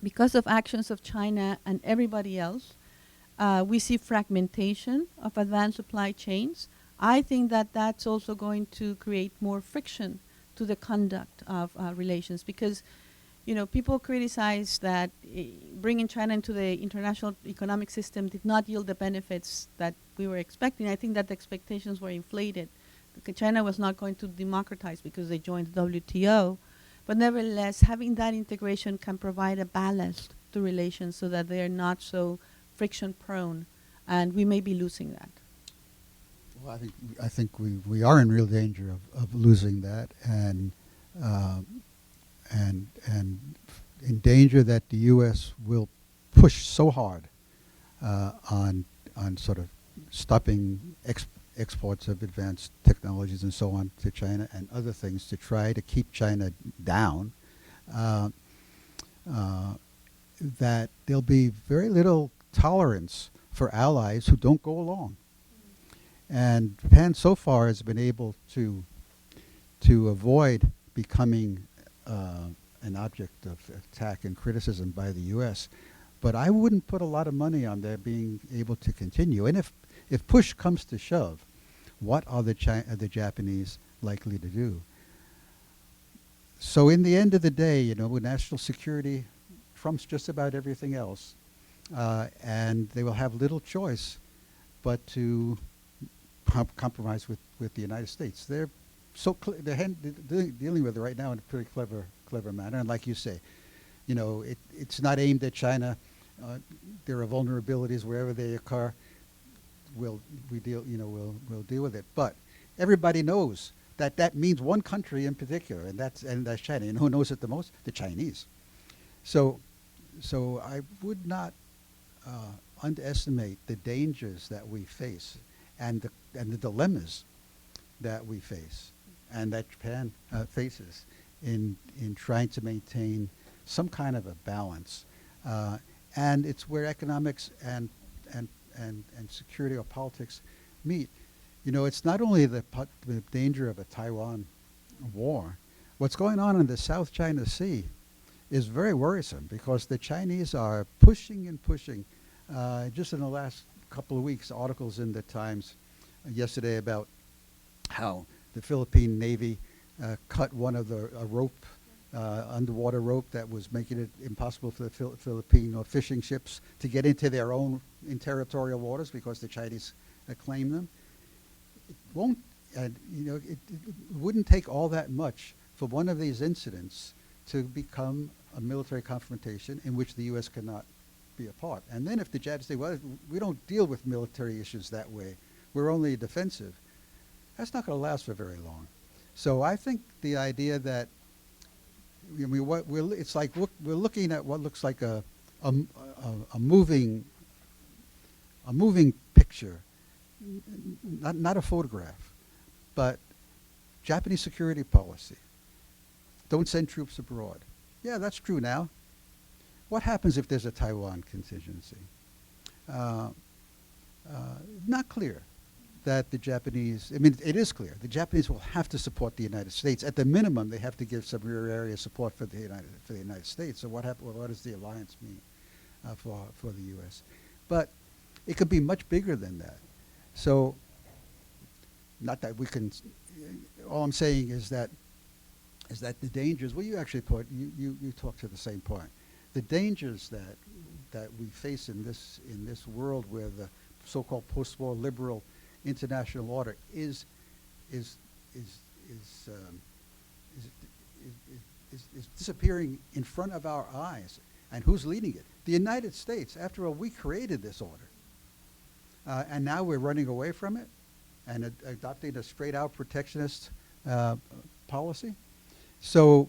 because of actions of China and everybody else, we see fragmentation of advanced supply chains, I think that that's also going to create more friction to the conduct of relations, because people criticize that bringing China into the international economic system did not yield the benefits that we were expecting. I think that the expectations were inflated. Because China was not going to democratize because they joined the WTO. But nevertheless, having that integration can provide a ballast to relations so that they are not so friction prone, and we may be losing that. Well, I think we are in real danger of losing that, and in danger that the U.S. will push so hard on sort of stopping exports of advanced technologies and so on to China and other things to try to keep China down, that there'll be very little tolerance for allies who don't go along. And Japan so far has been able to avoid becoming an object of attack and criticism by the U.S., but I wouldn't put a lot of money on their being able to continue. And if push comes to shove, what are the Japanese likely to do? So in the end of the day, with national security trumps just about everything else, and they will have little choice but to compromise with the United States. They're so they're dealing with it right now in a pretty clever manner. And like you say, it's not aimed at China. There are vulnerabilities wherever they occur. We'll deal with it. But everybody knows that means one country in particular, and that's China. And who knows it the most? The Chinese. So, so I would not underestimate the dangers that we face and the dilemmas that we face and that Japan faces in trying to maintain some kind of a balance. And it's where economics and security or politics meet. You know, it's not only the danger of a Taiwan war. What's going on in the South China Sea is very worrisome because the Chinese are pushing and pushing. Just in the last couple of weeks, articles in the Times yesterday about how the Philippine Navy cut one of the rope, underwater rope that was making it impossible for the Filipino fishing ships to get into their own territorial waters because the Chinese claim them. It won't, you know, it wouldn't take all that much for one of these incidents to become a military confrontation in which the U.S. cannot be a part. And then if the Japanese say, well, we don't deal with military issues that way, we're only defensive, that's not going to last for very long. So I think the idea that it's like we're looking at what looks like a moving picture, not a photograph, but Japanese security policy. Don't send troops abroad. Yeah, that's true now. What happens if there's a Taiwan contingency? Not clear that the Japanese, I mean, it is clear. The Japanese will have to support the United States. At the minimum, they have to give some rear area support for the United States. So what does the alliance mean for the U.S.? But it could be much bigger than that. So not that we can, all I'm saying is that the dangers, well, you actually you talked to the same point. The dangers that we face in this world where the so-called post-war liberal international order is disappearing in front of our eyes. And who's leading it? The United States. After all, we created this order. And now we're running away from it and adopting a straight-out protectionist policy. So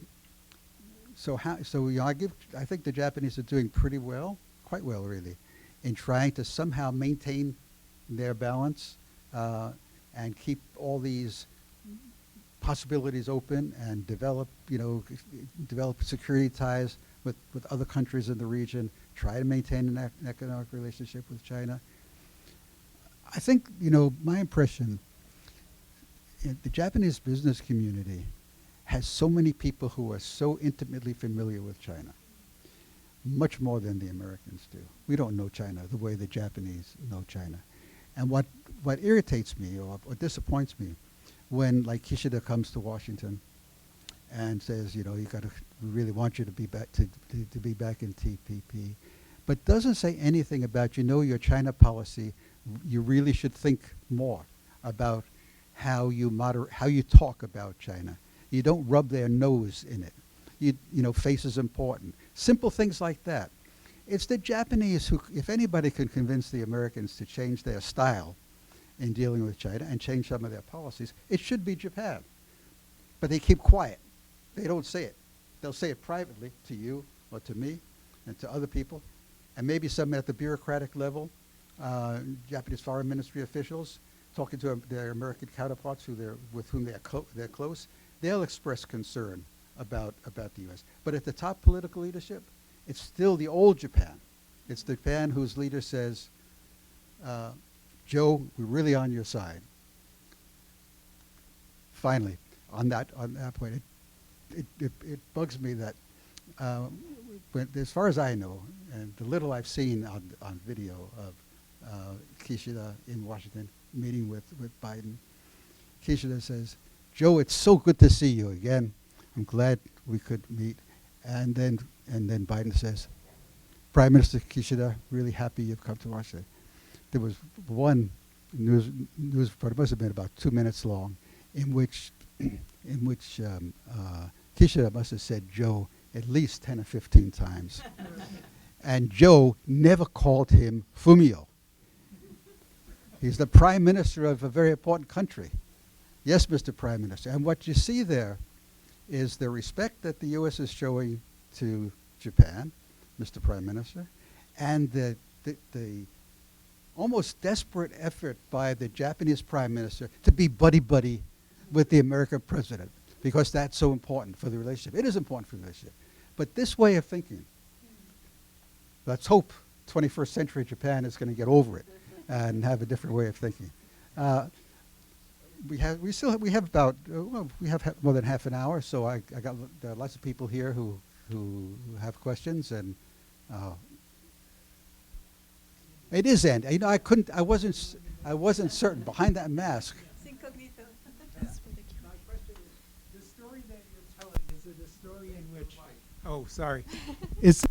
I think the Japanese are doing pretty well, quite well really, in trying to somehow maintain their balance and keep all these possibilities open and develop security ties with other countries in the region, try to maintain an economic relationship with China. I think, my impression, the Japanese business community has so many people who are so intimately familiar with China, much more than the Americans do. We don't know China the way the Japanese know China. And what irritates me or disappoints me when, like, Kishida comes to Washington and says, we really want you to be back to be back in TPP, but doesn't say anything about, your China policy. You really should think more about how you talk about China. You don't rub their nose in it. Face is important. Simple things like that. It's the Japanese who, if anybody can convince the Americans to change their style in dealing with China and change some of their policies, it should be Japan. But they keep quiet. They don't say it. They'll say it privately to you or to me and to other people, and maybe some at the bureaucratic level, Japanese foreign ministry officials talking to their American counterparts with whom they're close. They'll express concern about the U.S. But at the top political leadership, it's still the old Japan. It's the Japan whose leader says, Joe, we're really on your side. Finally, on that point, it bugs me that, as far as I know, and the little I've seen on video of Kishida in Washington meeting with Biden, Kishida says, Joe, it's so good to see you again. I'm glad we could meet. And then Biden says, Prime Minister Kishida, really happy you've come to Washington. There was one news report, it must have been about 2 minutes long, in which Kishida must have said Joe at least 10 or 15 times. And Joe never called him Fumio. He's the Prime Minister of a very important country. Yes, Mr. Prime Minister. And what you see there is the respect that the U.S. is showing to Japan, Mr. Prime Minister, and the almost desperate effort by the Japanese Prime Minister to be buddy-buddy with the American president, because that's so important for the relationship. It is important for the relationship. But this way of thinking, let's hope 21st century Japan is going to get over it and have a different way of thinking. We have about more than half an hour, so I got lots of people here who have questions, and it is Andy. You know, I wasn't certain behind that mask. My question is, the story that you're telling, is it a story in which? Oh, sorry. Is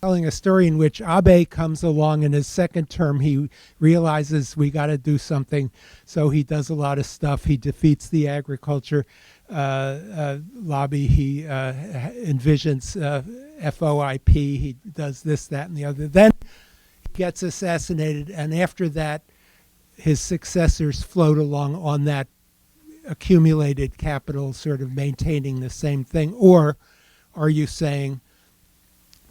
telling a story in which Abe comes along in his second term. He realizes we got to do something, so he does a lot of stuff. He defeats the agriculture lobby. He envisions FOIP. He does this, that, and the other. Then he gets assassinated, and after that, his successors float along on that accumulated capital, sort of maintaining the same thing? Or are you saying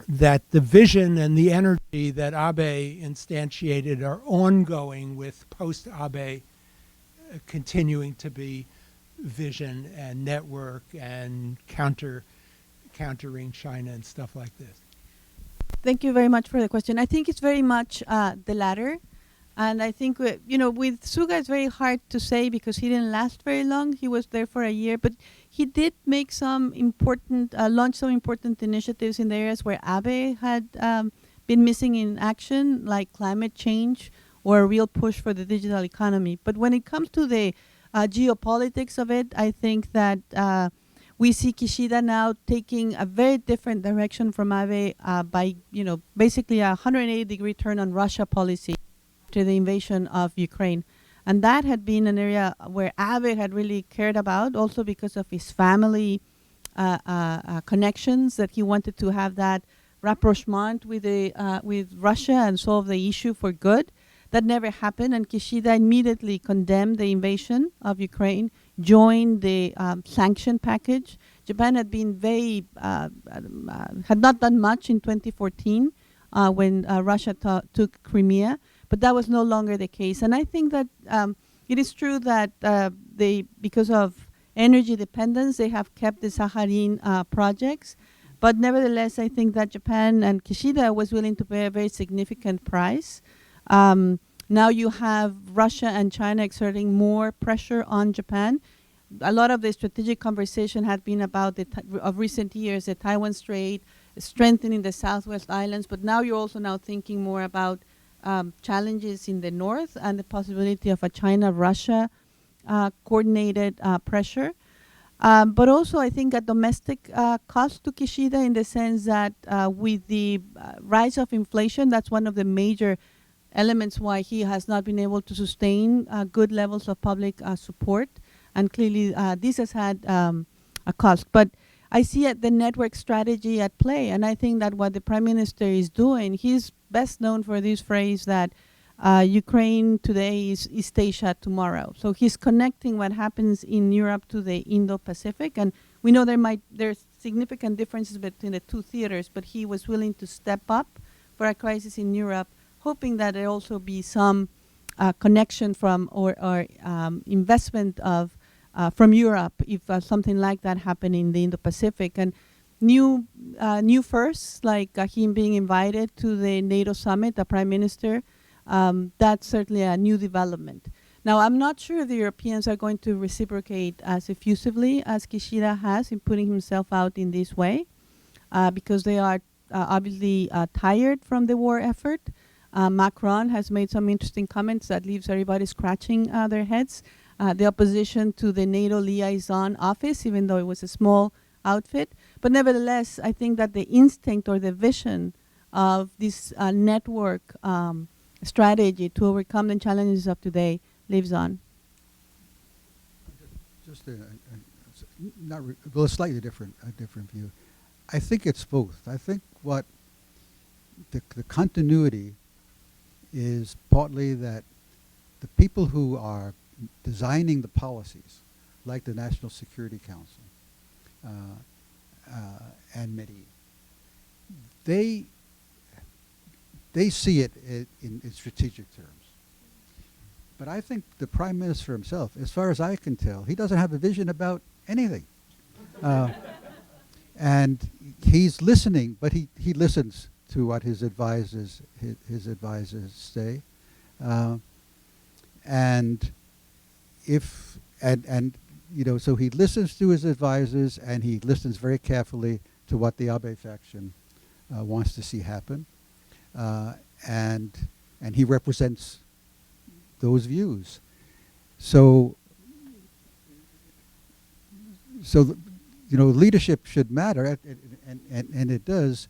that the vision and the energy that Abe instantiated are ongoing, with post-Abe continuing to be vision and network and countering China and stuff like this? Thank you very much for the question. I think it's very much the latter. And I think, with Suga, it's very hard to say because he didn't last very long. He was there for a year, but he did make some important, launch some important initiatives in the areas where Abe had been missing in action, like climate change or a real push for the digital economy. But when it comes to the geopolitics of it, I think that we see Kishida now taking a very different direction from Abe by, basically a 180-degree turn on Russia policy to the invasion of Ukraine. And that had been an area where Abe had really cared about, also because of his family connections, that he wanted to have that rapprochement with Russia and solve the issue for good. That never happened, and Kishida immediately condemned the invasion of Ukraine, joined the sanction package. Japan had been had not done much in 2014 when Russia took Crimea, but that was no longer the case. And I think that it is true that because of energy dependence, they have kept the Sakhalin projects. But nevertheless, I think that Japan and Kishida was willing to pay a very significant price. Now you have Russia and China exerting more pressure on Japan. A lot of the strategic conversation had been about of recent years, the Taiwan Strait, strengthening the Southwest Islands. But now you're also now thinking more about challenges in the north and the possibility of a China-Russia coordinated pressure. But also, I think, a domestic cost to Kishida, in the sense that with the rise of inflation, that's one of the major elements why he has not been able to sustain good levels of public support. And clearly, this has had a cost. But I see the network strategy at play, and I think that what the Prime Minister is doing, he's best known for this phrase that Ukraine today is East Asia tomorrow. So he's connecting what happens in Europe to the Indo-Pacific, and we know there's significant differences between the two theaters, but he was willing to step up for a crisis in Europe, hoping that there also be some connection from or investment of from Europe if something like that happened in the Indo-Pacific. And new firsts, like him being invited to the NATO summit, the Prime Minister, that's certainly a new development. Now, I'm not sure if the Europeans are going to reciprocate as effusively as Kishida has in putting himself out in this way, because they are obviously tired from the war effort. Macron has made some interesting comments that leaves everybody scratching their heads. The opposition to the NATO liaison office, even though it was a small outfit. But nevertheless, I think that the instinct or the vision of this network strategy to overcome the challenges of today lives on. Just a slightly different view. I think it's both. I think what the continuity is partly that the people who are designing the policies, like the National Security Council and MEDI, they see it in strategic terms. But I think the Prime Minister himself, as far as I can tell, he doesn't have a vision about anything. And he's listening, but he listens to what his advisors say. And so he listens to his advisors, and he listens very carefully to what the Abe faction wants to see happen, and he represents those views. So leadership should matter, and it does.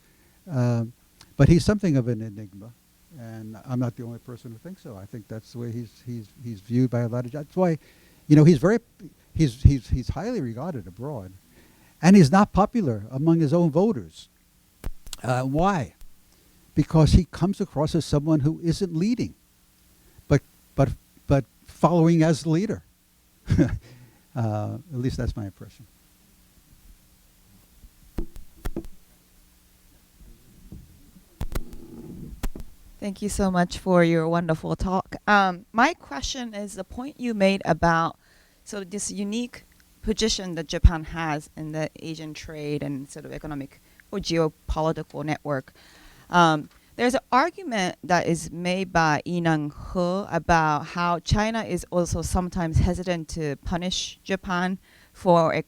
But he's something of an enigma, and I'm not the only person who thinks so. I think that's the way he's viewed by a lot of. That's why, he's highly regarded abroad, and he's not popular among his own voters. Why? Because he comes across as someone who isn't leading, but following as the leader. At least that's my impression. Thank you so much for your wonderful talk. My question is the point you made about this unique position that Japan has in the Asian trade and sort of economic or geopolitical network. There's an argument that is made by Inang He about how China is also sometimes hesitant to punish Japan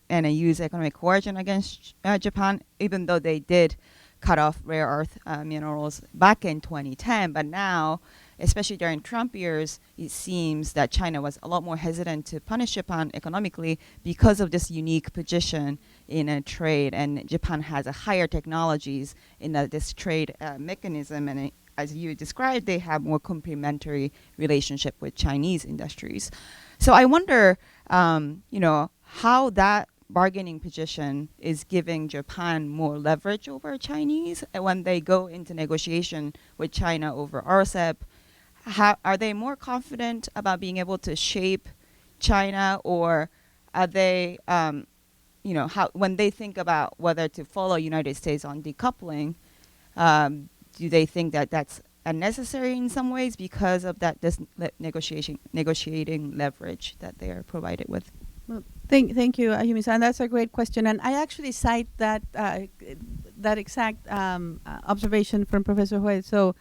and use economic coercion against Japan, even though they did cut off rare earth minerals back in 2010. But now, especially during Trump years, it seems that China was a lot more hesitant to punish Japan economically because of this unique position in a trade. And Japan has a higher technologies in this trade mechanism. And as you described, they have more complementary relationship with Chinese industries. So I wonder, how that bargaining position is giving Japan more leverage over Chinese when they go into negotiation with China over RCEP. Are they more confident about being able to shape China, or are they, when they think about whether to follow United States on decoupling, do they think that that's unnecessary in some ways because of this negotiating leverage that they are provided with? Well, thank you, Ayumi-san. That's a great question, and I actually cite that exact observation from Professor Hui. So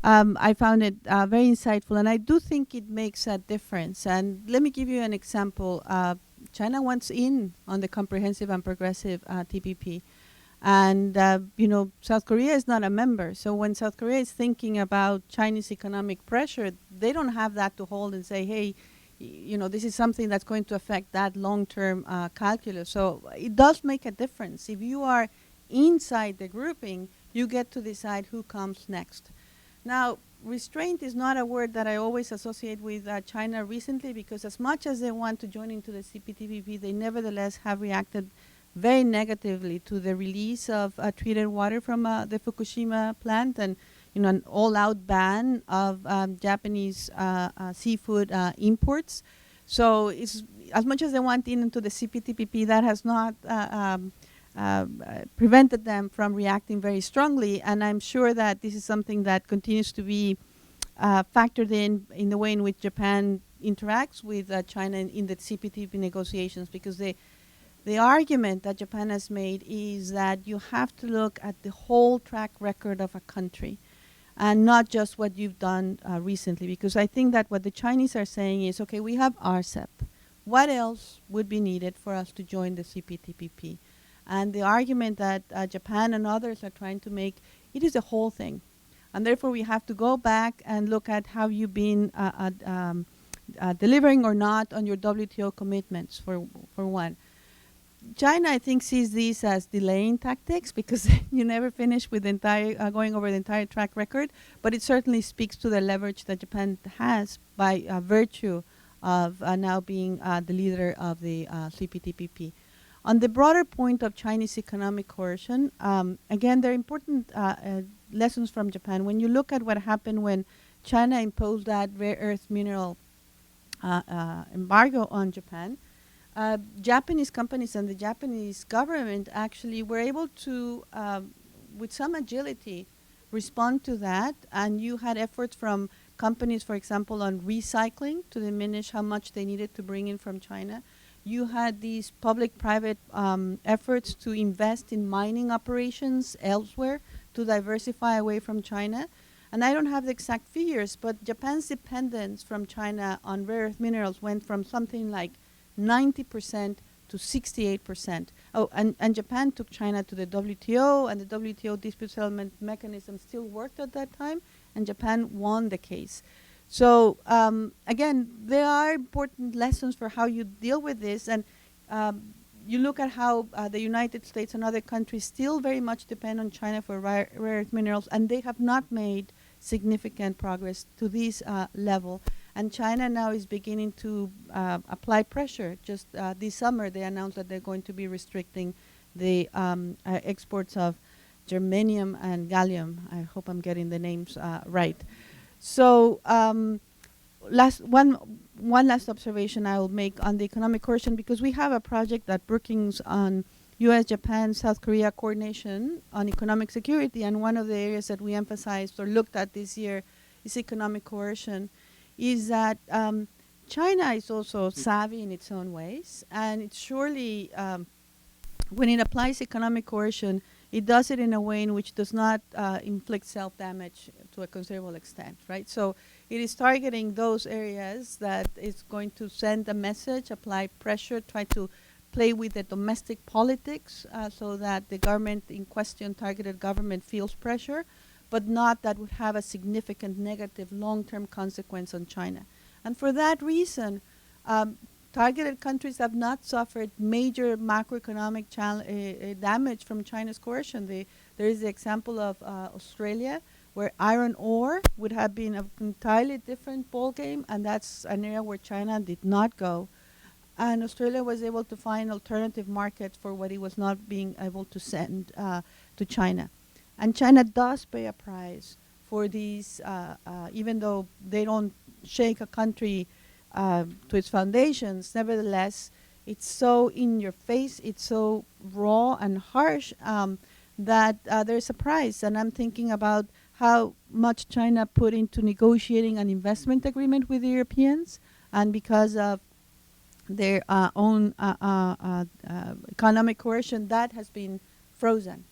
I found it very insightful, and I do think it makes a difference. And let me give you an example. China wants in on the comprehensive and progressive TPP, and South Korea is not a member. So when South Korea is thinking about Chinese economic pressure, they don't have that to hold and say, hey, this is something that's going to affect that long-term calculus. So it does make a difference. If you are inside the grouping, you get to decide who comes next. Now, restraint is not a word that I always associate with China recently, because as much as they want to join into the CPTPP, they nevertheless have reacted very negatively to the release of treated water from the Fukushima plant, and an all-out ban of Japanese seafood imports. So it's, as much as they want into the CPTPP, that has not prevented them from reacting very strongly. And I'm sure that this is something that continues to be factored in the way in which Japan interacts with China in the CPTPP negotiations, because the argument that Japan has made is that you have to look at the whole track record of a country, and not just what you've done recently. Because I think that what the Chinese are saying is, okay, we have RCEP. What else would be needed for us to join the CPTPP? And the argument that Japan and others are trying to make, it is a whole thing. And therefore we have to go back and look at how you've been delivering or not on your WTO commitments, for one. China, I think, sees these as delaying tactics, because you never finish with the entire going over the entire track record. But it certainly speaks to the leverage that Japan has by virtue of now being the leader of the CPTPP. On the broader point of Chinese economic coercion, again, there are important lessons from Japan. When you look at what happened when China imposed that rare earth mineral embargo on Japan, Japanese companies and the Japanese government actually were able to with some agility, respond to that. And you had efforts from companies, for example, on recycling to diminish how much they needed to bring in from China. You had these public-private efforts to invest in mining operations elsewhere to diversify away from China. And I don't have the exact figures, but Japan's dependence from China on rare earth minerals went from something like 90% to 68%. Oh, and Japan took China to the WTO, and the WTO dispute settlement mechanism still worked at that time, and Japan won the case. So again, there are important lessons for how you deal with this, and you look at how the United States and other countries still very much depend on China for rare earth minerals, and they have not made significant progress to this level. And China now is beginning to apply pressure. Just this summer, they announced that they're going to be restricting the exports of germanium and gallium. I hope I'm getting the names right. So one last observation I will make on the economic coercion, because we have a project at Brookings on U.S., Japan, South Korea coordination on economic security, and one of the areas that we emphasized or looked at this year is economic coercion, is that China is also savvy in its own ways, and it surely, when it applies economic coercion, it does it in a way in which does not inflict self-damage to a considerable extent, right? So it is targeting those areas that it's going to send a message, apply pressure, try to play with the domestic politics so that the government in question, targeted government, feels pressure, but not that would have a significant negative long-term consequence on China. And for that reason, targeted countries have not suffered major macroeconomic damage from China's coercion. There is the example of Australia, where iron ore would have been an entirely different ballgame, and that's an area where China did not go. And Australia was able to find alternative markets for what it was not being able to send to China. And China does pay a price for these, even though they don't shake a country to its foundations. Nevertheless, it's so in your face, it's so raw and harsh that there's a price. And I'm thinking about how much China put into negotiating an investment agreement with the Europeans, and because of their own economic coercion, that has been frozen.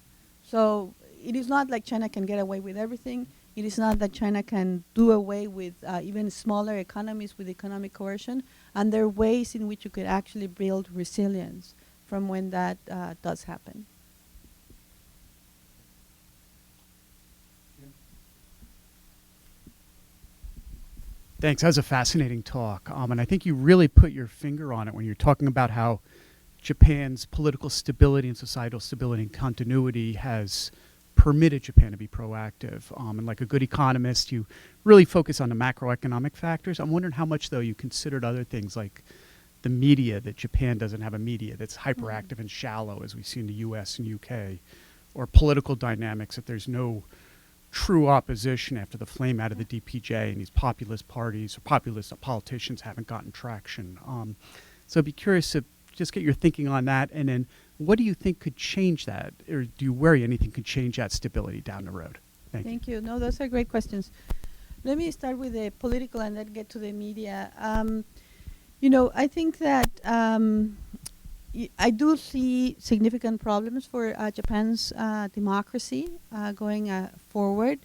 So it is not like China can get away with everything. It is not that China can do away with even smaller economies with economic coercion. And there are ways in which you could actually build resilience from when that does happen. Thanks. That was a fascinating talk. And I think you really put your finger on it when you're talking about how Japan's political stability and societal stability and continuity has permitted Japan to be proactive. And like a good economist, you really focus on the macroeconomic factors. I'm wondering how much, though, you considered other things like the media, that Japan doesn't have a media that's hyperactive and shallow, as we see in the US and UK, or political dynamics, that there's no true opposition after the flame out of the DPJ, and these populist parties or populist politicians haven't gotten traction. So I'd be curious to just get your thinking on that, and then what do you think could change that, or do you worry anything could change that stability down the road? Thank you. No, those are great questions. Let me start with the political and then get to the media. I think that I do see significant problems for Japan's democracy going forward.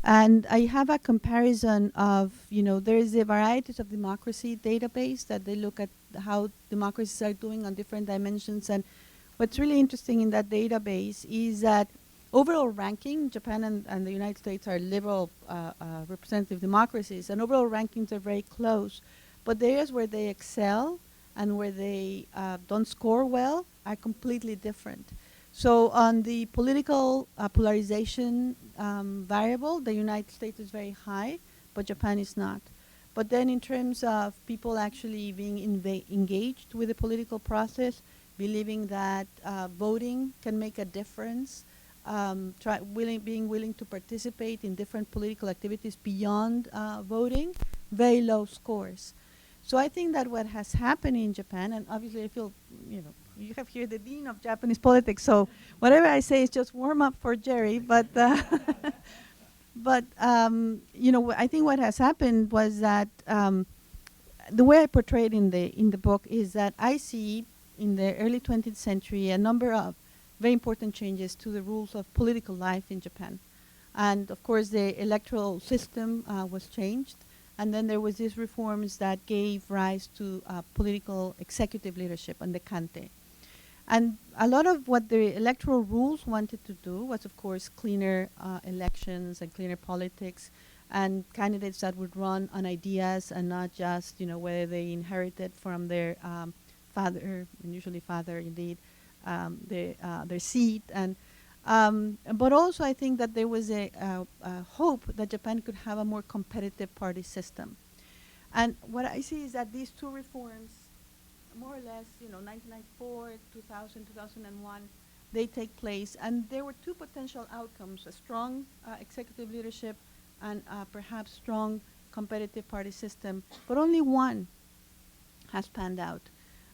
And I have a comparison of, there is a varieties of democracy database that they look at how democracies are doing on different dimensions. And what's really interesting in that database is that overall ranking, Japan and the United States are liberal representative democracies, and overall rankings are very close. But the areas where they excel and where they don't score well are completely different. So on the political polarization variable, the United States is very high, but Japan is not. But then in terms of people actually being engaged with the political process, believing that voting can make a difference, being willing to participate in different political activities beyond voting, very low scores. So I think that what has happened in Japan, and obviously I feel, you have here the dean of Japanese politics, so whatever I say is just warm up for Jerry. But but I think what has happened was that the way I portrayed in the book is that I see in the early 20th century a number of very important changes to the rules of political life in Japan. And of course, the electoral system was changed. And then there was these reforms that gave rise to political executive leadership and the kante. And a lot of what the electoral rules wanted to do was, of course, cleaner elections and cleaner politics, and candidates that would run on ideas and not just, whether they inherited from their father, and usually father indeed, their seat. And but also I think that there was a hope that Japan could have a more competitive party system. And what I see is that these two reforms, more or less, 1994, 2000, 2001, they take place. And there were two potential outcomes: a strong executive leadership and perhaps strong competitive party system. But only one has panned out.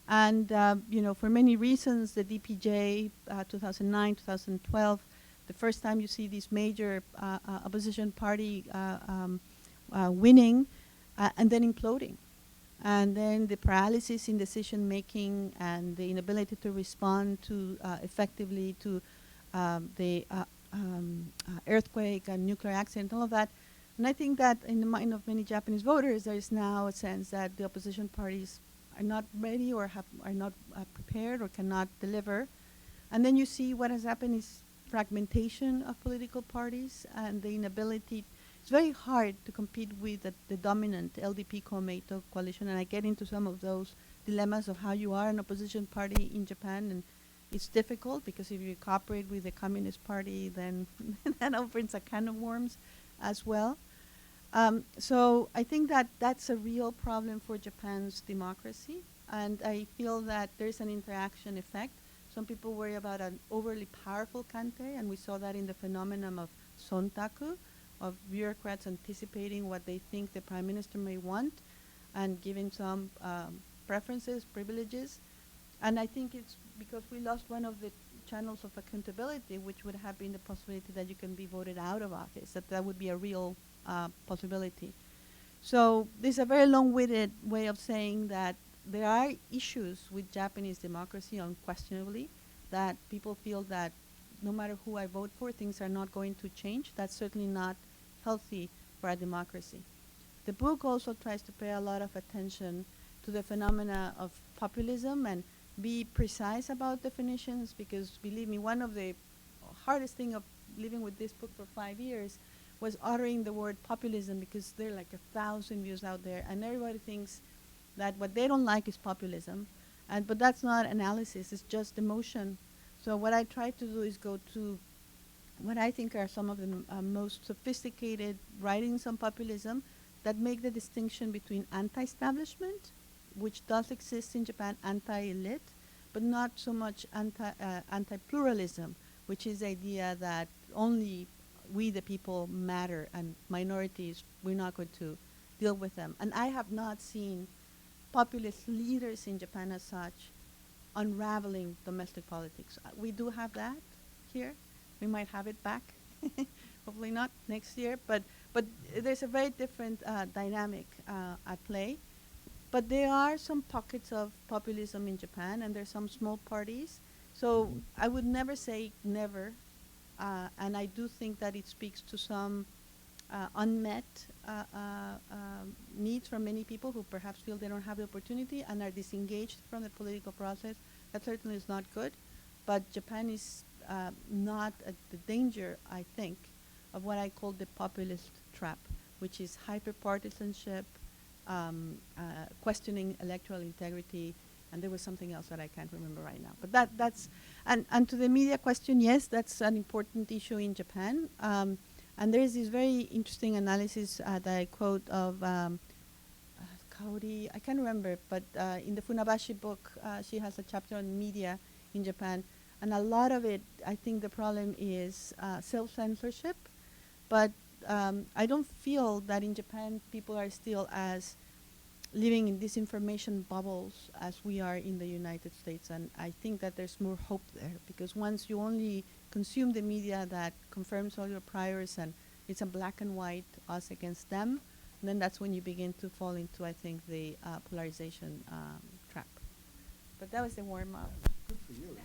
And, for many reasons, the DPJ, 2009, 2012, the first time you see this major opposition party winning and then imploding. And then the paralysis in decision making and the inability to respond to effectively to the earthquake and nuclear accident, all of that. And I think that in the mind of many Japanese voters, there is now a sense that the opposition parties are not ready or are not prepared or cannot deliver. And then you see what has happened is fragmentation of political parties and the inability. It's very hard to compete with the dominant LDP-Komeito coalition, and I get into some of those dilemmas of how you are an opposition party in Japan, and it's difficult because if you cooperate with the Communist Party, then that opens a can of worms as well. So I think that that's a real problem for Japan's democracy, and I feel that there's an interaction effect. Some people worry about an overly powerful kante, and we saw that in the phenomenon of sontaku, of bureaucrats anticipating what they think the prime minister may want and giving some preferences, privileges. And I think it's because we lost one of the channels of accountability, which would have been the possibility that you can be voted out of office, that would be a real possibility. So this is a very long-winded way of saying that there are issues with Japanese democracy, unquestionably, that people feel that no matter who I vote for, things are not going to change. That's certainly not healthy for a democracy. The book also tries to pay a lot of attention to the phenomena of populism and be precise about definitions, because believe me, one of the hardest thing of living with this book for 5 years was uttering the word populism, because there are like 1,000 views out there and everybody thinks that what they don't like is populism, but that's not analysis, it's just emotion. So what I try to do is go to what I think are some of the most sophisticated writings on populism that make the distinction between anti-establishment, which does exist in Japan, anti-elite, but not so much anti-pluralism, which is the idea that only we the people matter and minorities, we're not going to deal with them. And I have not seen populist leaders in Japan as such unraveling domestic politics. We do have that here. We might have it back, hopefully not next year, but there's a very different dynamic at play. But there are some pockets of populism in Japan, and there's some small parties. So I would never say never, and I do think that it speaks to some unmet needs from many people who perhaps feel they don't have the opportunity and are disengaged from the political process. That certainly is not good, but Japan is not at the danger, I think, of what I call the populist trap, which is hyper-partisanship, questioning electoral integrity, and there was something else that I can't remember right now. But that's, and to the media question, yes, that's an important issue in Japan. And there is this very interesting analysis that I quote of Kaori, I can't remember, but in the Funabashi book, she has a chapter on media in Japan. And a lot of it, I think the problem is self-censorship. But I don't feel that in Japan people are still as living in disinformation bubbles as we are in the United States. And I think that there's more hope there, because once you only consume the media that confirms all your priors and it's a black and white, us against them, then that's when you begin to fall into, I think, the polarization trap. But that was the warm-up. Good for you.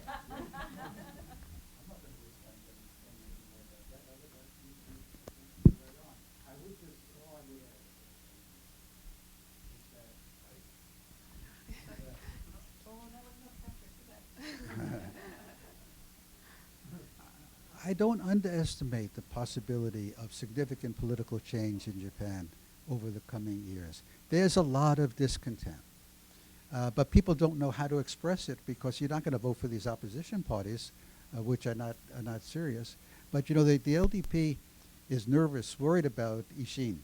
I don't underestimate the possibility of significant political change in Japan over the coming years. There's a lot of discontent. But people don't know how to express it, because you're not going to vote for these opposition parties, which are not serious. But you know, the LDP is nervous, worried about Ishin,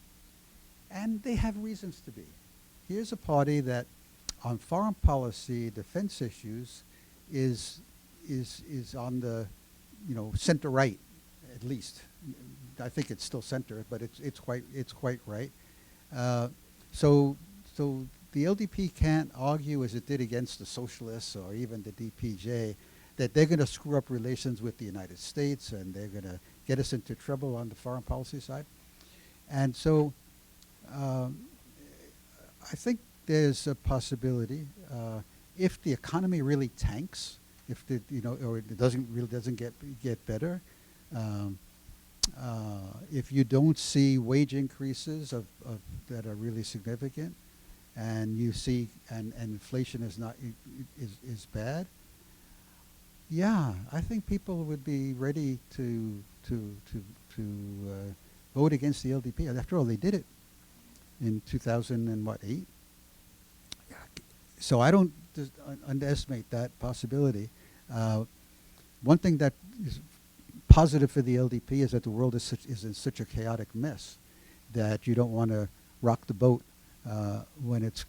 and they have reasons to be. Here's a party that, on foreign policy, defense issues, is on the, you know, center right, at least. I think it's still center, but it's quite right. So the LDP can't argue, as it did against the socialists or even the DPJ, that they're going to screw up relations with the United States and they're going to get us into trouble on the foreign policy side. And so I think there's a possibility, if the economy really tanks, if the, you know, or it doesn't get better, if you don't see wage increases that are really significant, and you see and inflation is bad, yeah, I think people would be ready to vote against the LDP. And after all, they did it in 2008. So I don't underestimate that possibility. One thing that is positive for the LDP is that the world is in such a chaotic mess that you don't want to rock the boat when it's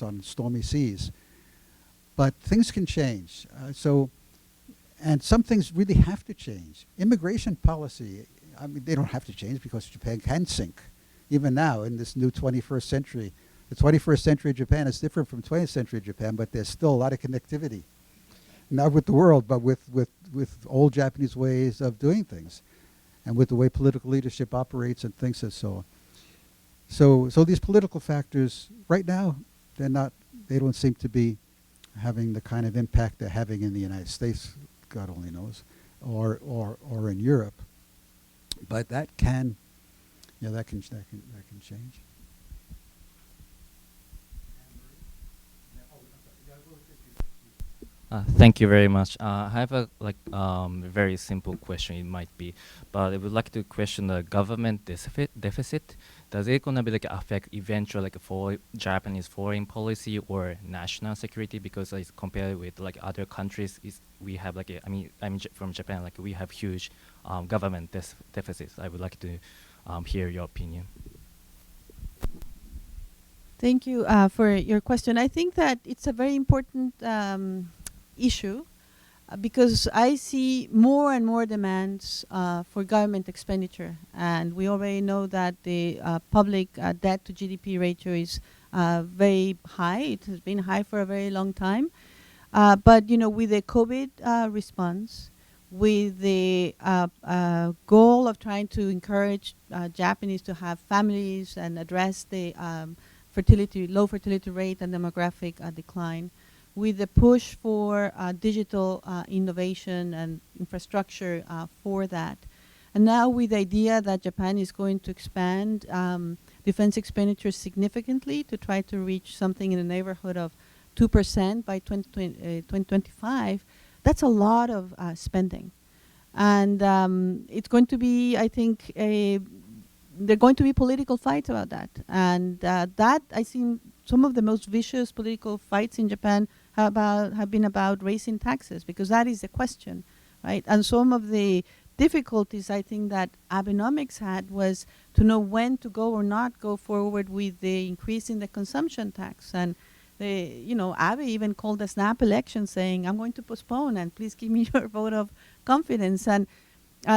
on stormy seas. But things can change. And some things really have to change. Immigration policy, I mean, they don't have to change because Japan can sink. Even now, in this new 21st century, the 21st century Japan is different from 20th century Japan, but there's still a lot of connectivity. Not with the world, but with old Japanese ways of doing things, and with the way political leadership operates and thinks and so on. So these political factors, right now, they don't seem to be having the kind of impact they're having in the United States, God only knows, or in Europe. But that can change. Thank you very much. I have a very simple question. It might be, but I would like to question the government deficit. Does it gonna be affect eventually for Japanese foreign policy or national security? Because compared with other countries, we have I'm from Japan. We have huge government deficits. I would like to hear your opinion. Thank you for your question. I think that it's a very important issue because I see more and more demands for government expenditure, and we already know that the public debt to GDP ratio is very high. It has been high for a very long time, but with the COVID response, with the goal of trying to encourage Japanese to have families and address the low fertility rate and demographic decline, with the push for digital innovation and infrastructure for that. And now with the idea that Japan is going to expand defense expenditures significantly to try to reach something in the neighborhood of 2% by 2025, that's a lot of spending. And it's going to be, I think, there are going to be political fights about that. And that, I think, some of the most vicious political fights in Japan have been about raising taxes, because that is the question, right? And some of the difficulties, I think, that Abenomics had was to know when to go or not go forward with the increase in the consumption tax. And Abe even called a snap election saying, I'm going to postpone and please give me your vote of confidence. And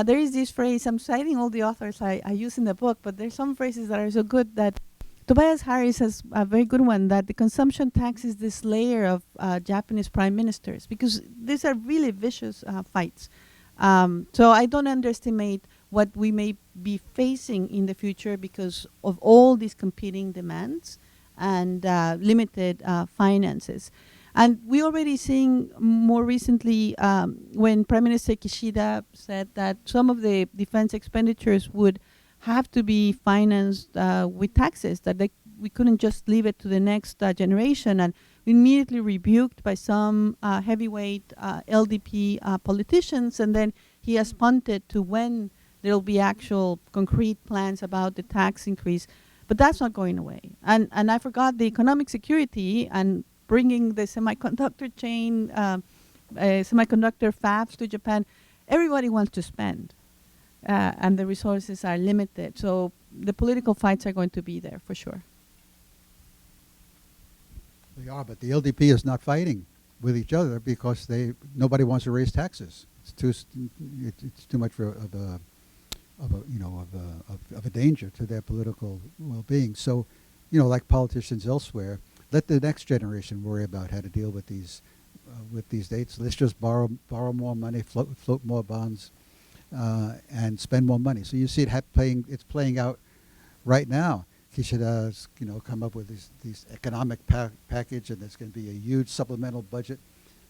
there is this phrase, I'm citing all the authors I use in the book, but there's some phrases that are so good that Tobias Harris has a very good one, that the consumption tax is this layer of Japanese prime ministers, because these are really vicious fights. So I don't underestimate what we may be facing in the future because of all these competing demands and limited finances. And we already seeing more recently when Prime Minister Kishida said that some of the defense expenditures would have to be financed with taxes, that we couldn't just leave it to the next generation, and immediately rebuked by some heavyweight LDP politicians, and then he has punted to when there will be actual concrete plans about the tax increase. But that's not going away. And I forgot the economic security and bringing the semiconductor chain, semiconductor fabs to Japan. Everybody wants to spend, and the resources are limited. So the political fights are going to be there for sure. They are, but the LDP is not fighting with each other because nobody wants to raise taxes. It's too much of a danger to their political well-being. So, like politicians elsewhere, let the next generation worry about how to deal with these dates. Let's just borrow more money, float more bonds, and spend more money. So you see it's playing out right now. Kishida's come up with these economic package, and there's going to be a huge supplemental budget.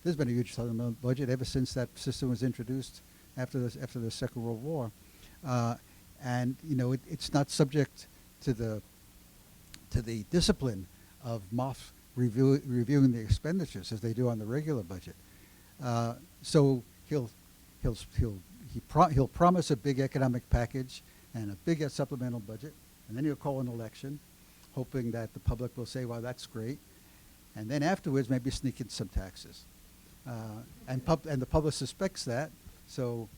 There's been a huge supplemental budget ever since that system was introduced after the Second World War, and it's not subject to the discipline of MOF reviewing the expenditures as they do on the regular budget. So he'll promise a big economic package and a big supplemental budget, and then he'll call an election, hoping that the public will say, "Well, that's great," and then afterwards maybe sneak in some taxes, and the public suspects that. So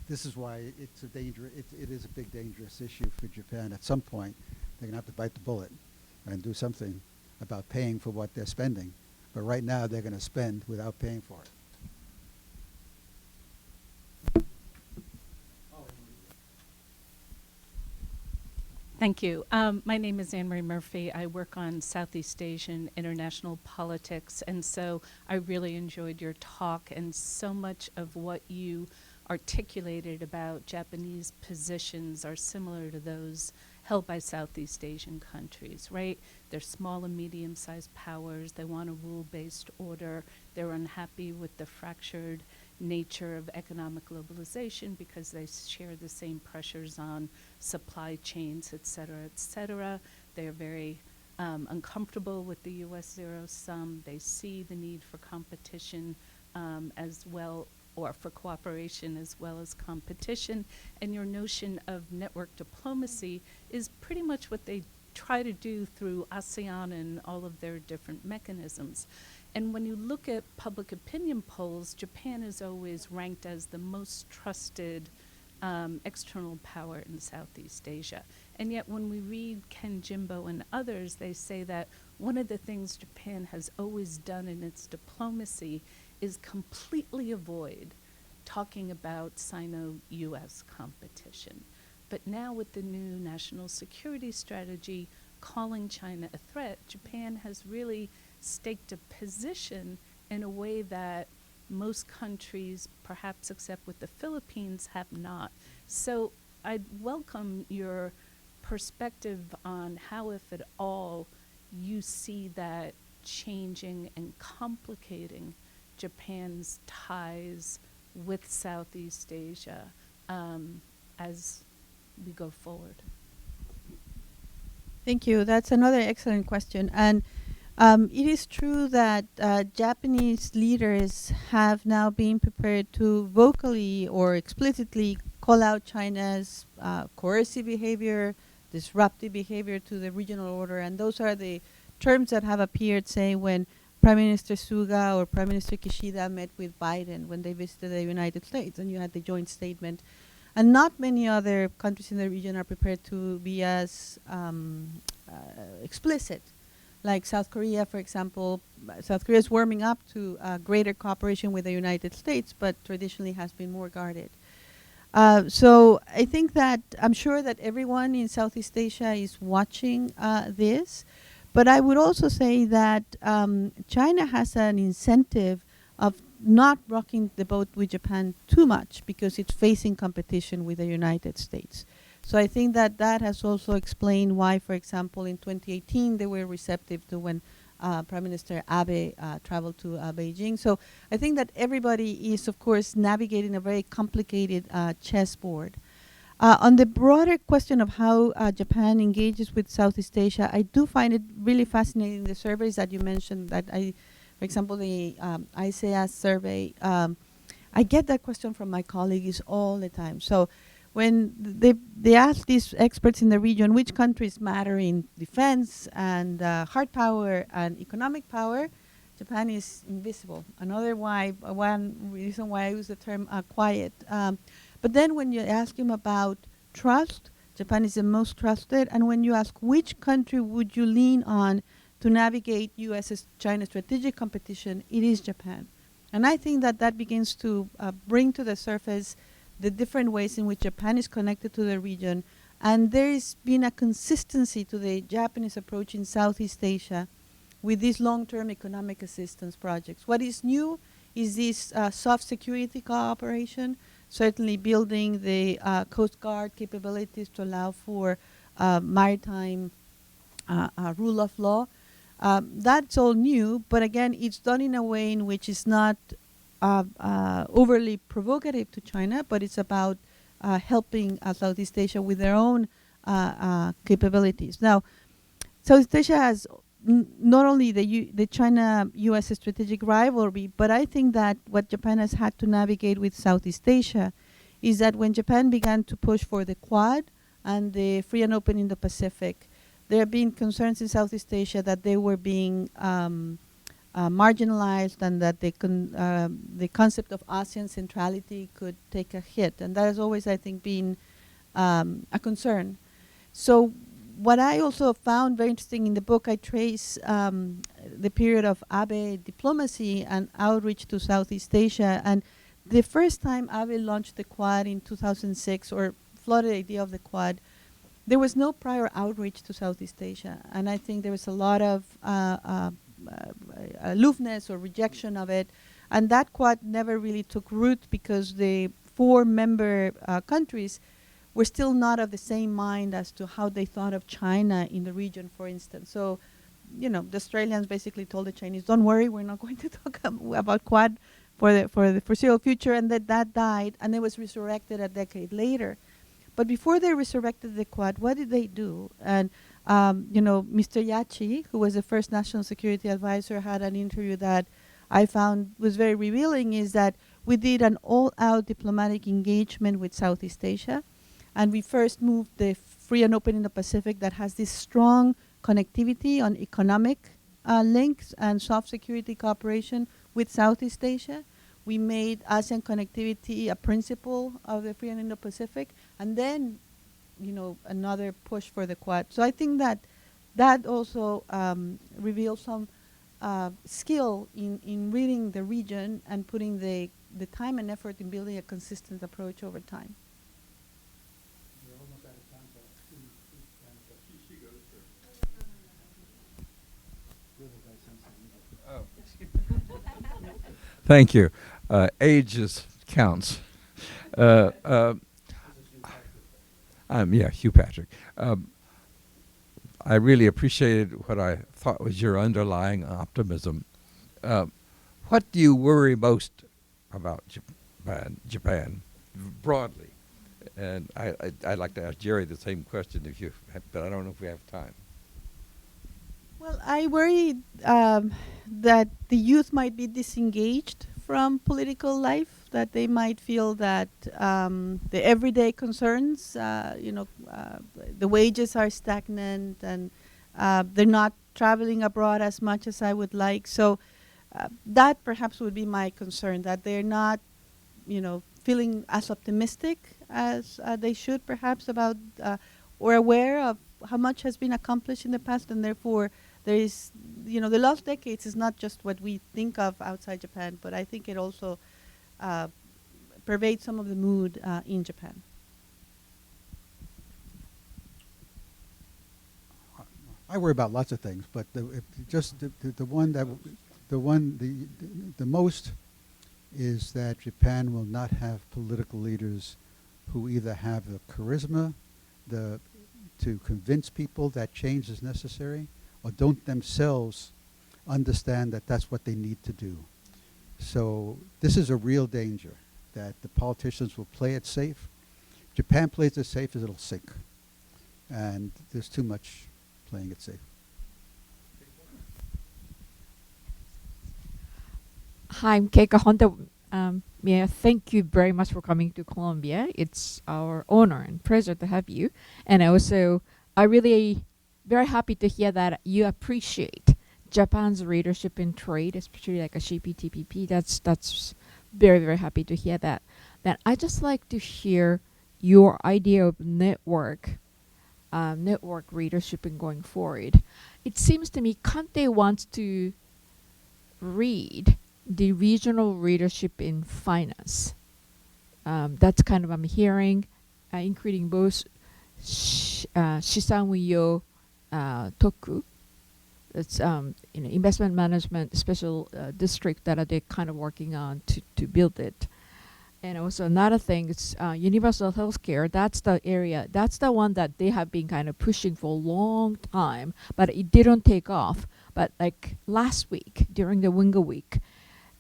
this is why it's a danger. It is a big dangerous issue for Japan. At some point, they're going to have to bite the bullet and do something about paying for what they're spending. But right now, they're going to spend without paying for it. Thank you. My name is Anne Marie Murphy. I work on Southeast Asian international politics, and so I really enjoyed your talk, and so much of what you articulated about Japanese positions are similar to those held by Southeast Asian countries, right? They're small and medium-sized powers. They want a rule-based order. They're unhappy with the fractured nature of economic globalization because they share the same pressures on supply chains, et cetera, et cetera. They're very uncomfortable with the U.S. zero-sum. They see the need for competition as well, or for cooperation as well as competition. And your notion of network diplomacy is pretty much what they try to do through ASEAN and all of their different mechanisms. And when you look at public opinion polls, Japan is always ranked as the most trusted external power in Southeast Asia. And yet when we read Ken Jimbo and others, they say that one of the things Japan has always done in its diplomacy is completely avoid talking about Sino-US competition. But now with the new national security strategy calling China a threat, Japan has really staked a position in a way that most countries, perhaps except with the Philippines, have not. So I'd welcome your perspective on how, if at all, you see that changing and complicating Japan's ties with Southeast Asia as we go forward. Thank you. That's another excellent question. And it is true that Japanese leaders have now been prepared to vocally or explicitly call out China's coercive behavior, disruptive behavior to the regional order, and those are the terms that have appeared, say, when Prime Minister Suga or Prime Minister Kishida met with Biden when they visited the United States, and you had the joint statement. And not many other countries in the region are prepared to be as explicit. Like South Korea, for example. South Korea is warming up to greater cooperation with the United States, but traditionally has been more guarded. So I think that I'm sure that everyone in Southeast Asia is watching this, but I would also say that China has an incentive of not rocking the boat with Japan too much because it's facing competition with the United States. So I think that that has also explained why, for example, in 2018 they were receptive to when Prime Minister Abe traveled to Beijing. So I think that everybody is, of course, navigating a very complicated chessboard. On the broader question of how Japan engages with Southeast Asia, I do find it really fascinating, the surveys that you mentioned, that for example, the ICEA survey, I get that question from my colleagues all the time. So when they ask these experts in the region which countries matter in defense and hard power and economic power, Japan is invisible. One reason why I use the term quiet. But then when you ask him about trust, Japan is the most trusted. And when you ask which country would you lean on to navigate U.S.-China strategic competition, it is Japan. And I think that that begins to bring to the surface the different ways in which Japan is connected to the region. And there's been a consistency to the Japanese approach in Southeast Asia with these long-term economic assistance projects. What is new is this soft security cooperation, certainly building the Coast Guard capabilities to allow for maritime rule of law. That's all new, but again, it's done in a way in which is not overly provocative to China, but it's about helping Southeast Asia with their own capabilities. Now, Southeast Asia has not only the China-U.S. strategic rivalry, but I think that what Japan has had to navigate with Southeast Asia is that when Japan began to push for the Quad and the free and open Indo-Pacific, there have been concerns in Southeast Asia that they were being marginalized and that the concept of ASEAN centrality could take a hit. And that has always, I think, been a concern. So what I also found very interesting in the book, I trace the period of Abe diplomacy and outreach to Southeast Asia. And the first time Abe launched the Quad in 2006, or floated the idea of the Quad, there was no prior outreach to Southeast Asia. And I think there was a lot of aloofness or rejection of it. And that Quad never really took root because the 4 member countries were still not of the same mind as to how they thought of China in the region, for instance. So, you know, the Australians basically told the Chinese, don't worry, we're not going to talk about Quad for the foreseeable future, and that died, and it was resurrected a decade later. But before they resurrected the Quad, what did they do? And, you know, Mr. Yachi, who was the first national security advisor, had an interview that I found was very revealing, is that we did an all-out diplomatic engagement with Southeast Asia. And we first moved the free and open Indo-Pacific that has this strong connectivity on economic links and soft security cooperation with Southeast Asia. We made ASEAN connectivity a principle of the free and Indo-Pacific, and then, you know, another push for the Quad. So I think that that also reveals some skill in reading the region and putting the time and effort in building a consistent approach over time. Thank you. Age counts. Hugh Patrick. I really appreciated what I thought was your underlying optimism. What do you worry most about Japan broadly? And I'd like to ask Jerry the same question if you have, but I don't know if we have time. Well, I worry that the youth might be disengaged from political life, that they might feel that the everyday concerns, the wages are stagnant and they're not traveling abroad as much as I would like. So that perhaps would be my concern, that they're not, feeling as optimistic as they should perhaps about or aware of how much has been accomplished in the past, and therefore there is, the last decades is not just what we think of outside Japan, but I think it also pervade some of the mood in Japan? I worry about lots of things, but the most is that Japan will not have political leaders who either have the charisma to convince people that change is necessary, or don't themselves understand that that's what they need to do. So this is a real danger, that the politicians will play it safe. Japan plays it safe as it'll sink. And there's too much playing it safe. Hi, I'm Keika Honda. Thank you very much for coming to Colombia. It's our honor and pleasure to have you. And I really very happy to hear that you appreciate Japan's leadership in trade, especially like a CPTPP. That's very, very happy to hear that. Then I just like to hear your idea of network leadership and going forward. It seems to me Kante wants to read the regional leadership in finance. That's kind of I'm hearing, including both Shisanwiyo Toku, that's investment management special district that they're kind of working on to build it. And also another thing is universal healthcare. That's the area. That's the one that they have been kind of pushing for a long time, but it didn't take off. But like last week during the Winter Week,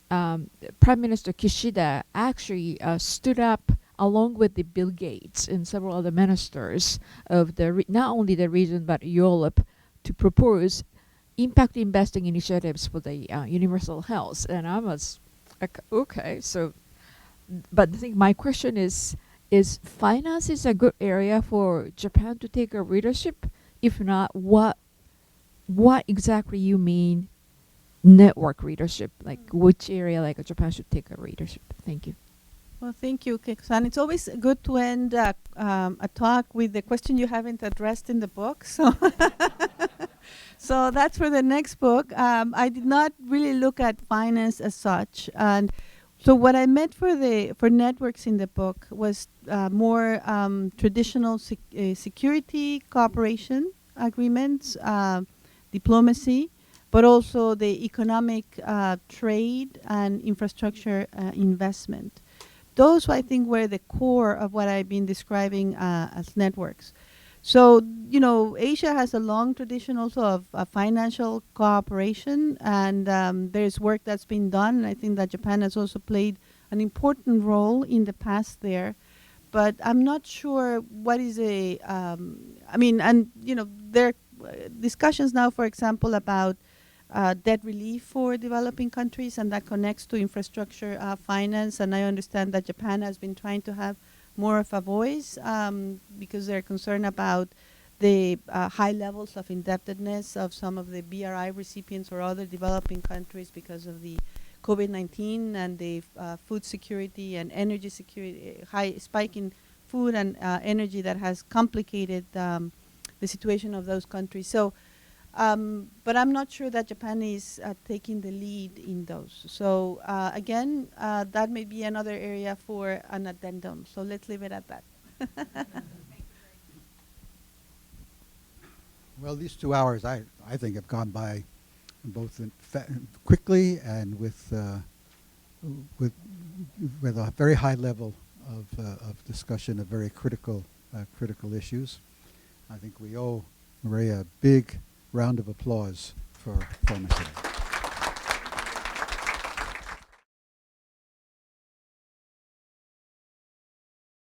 Prime Minister Kishida actually stood up along with the Bill Gates and several other ministers of the not only the region but Europe to propose impact investing initiatives for the universal health. And I was like, okay, so. But I think my question is finance is a good area for Japan to take a leadership? If not, what exactly you mean network leadership? Like which area like Japan should take a leadership? Thank you. Well, thank you, Keiko-san. It's always good to end a talk with the question you haven't addressed in the book. So, so that's for the next book. I did not really look at finance as such, and so what I meant for networks in the book was more traditional security cooperation agreements, diplomacy, but also the economic trade and infrastructure investment. Those, I think, were the core of what I've been describing as networks. So, you know, Asia has a long tradition also of financial cooperation, and there's work that's been done. And I think that Japan has also played an important role in the past there. But I'm not sure what is there are discussions now, for example, about debt relief for developing countries, and that connects to infrastructure finance. And I understand that Japan has been trying to have more of a voice because they're concerned about the high levels of indebtedness of some of the BRI recipients or other developing countries because of the COVID-19 and the food security and energy security, high spike in food and energy that has complicated the situation of those countries. So, but I'm not sure that Japan is taking the lead in those. So again, that may be another area for an addendum. So let's leave it at that. Well, these 2 hours, I think, have gone by both quickly and with a very high level of discussion of very critical issues. I think we owe Mireya a big round of applause for performance today.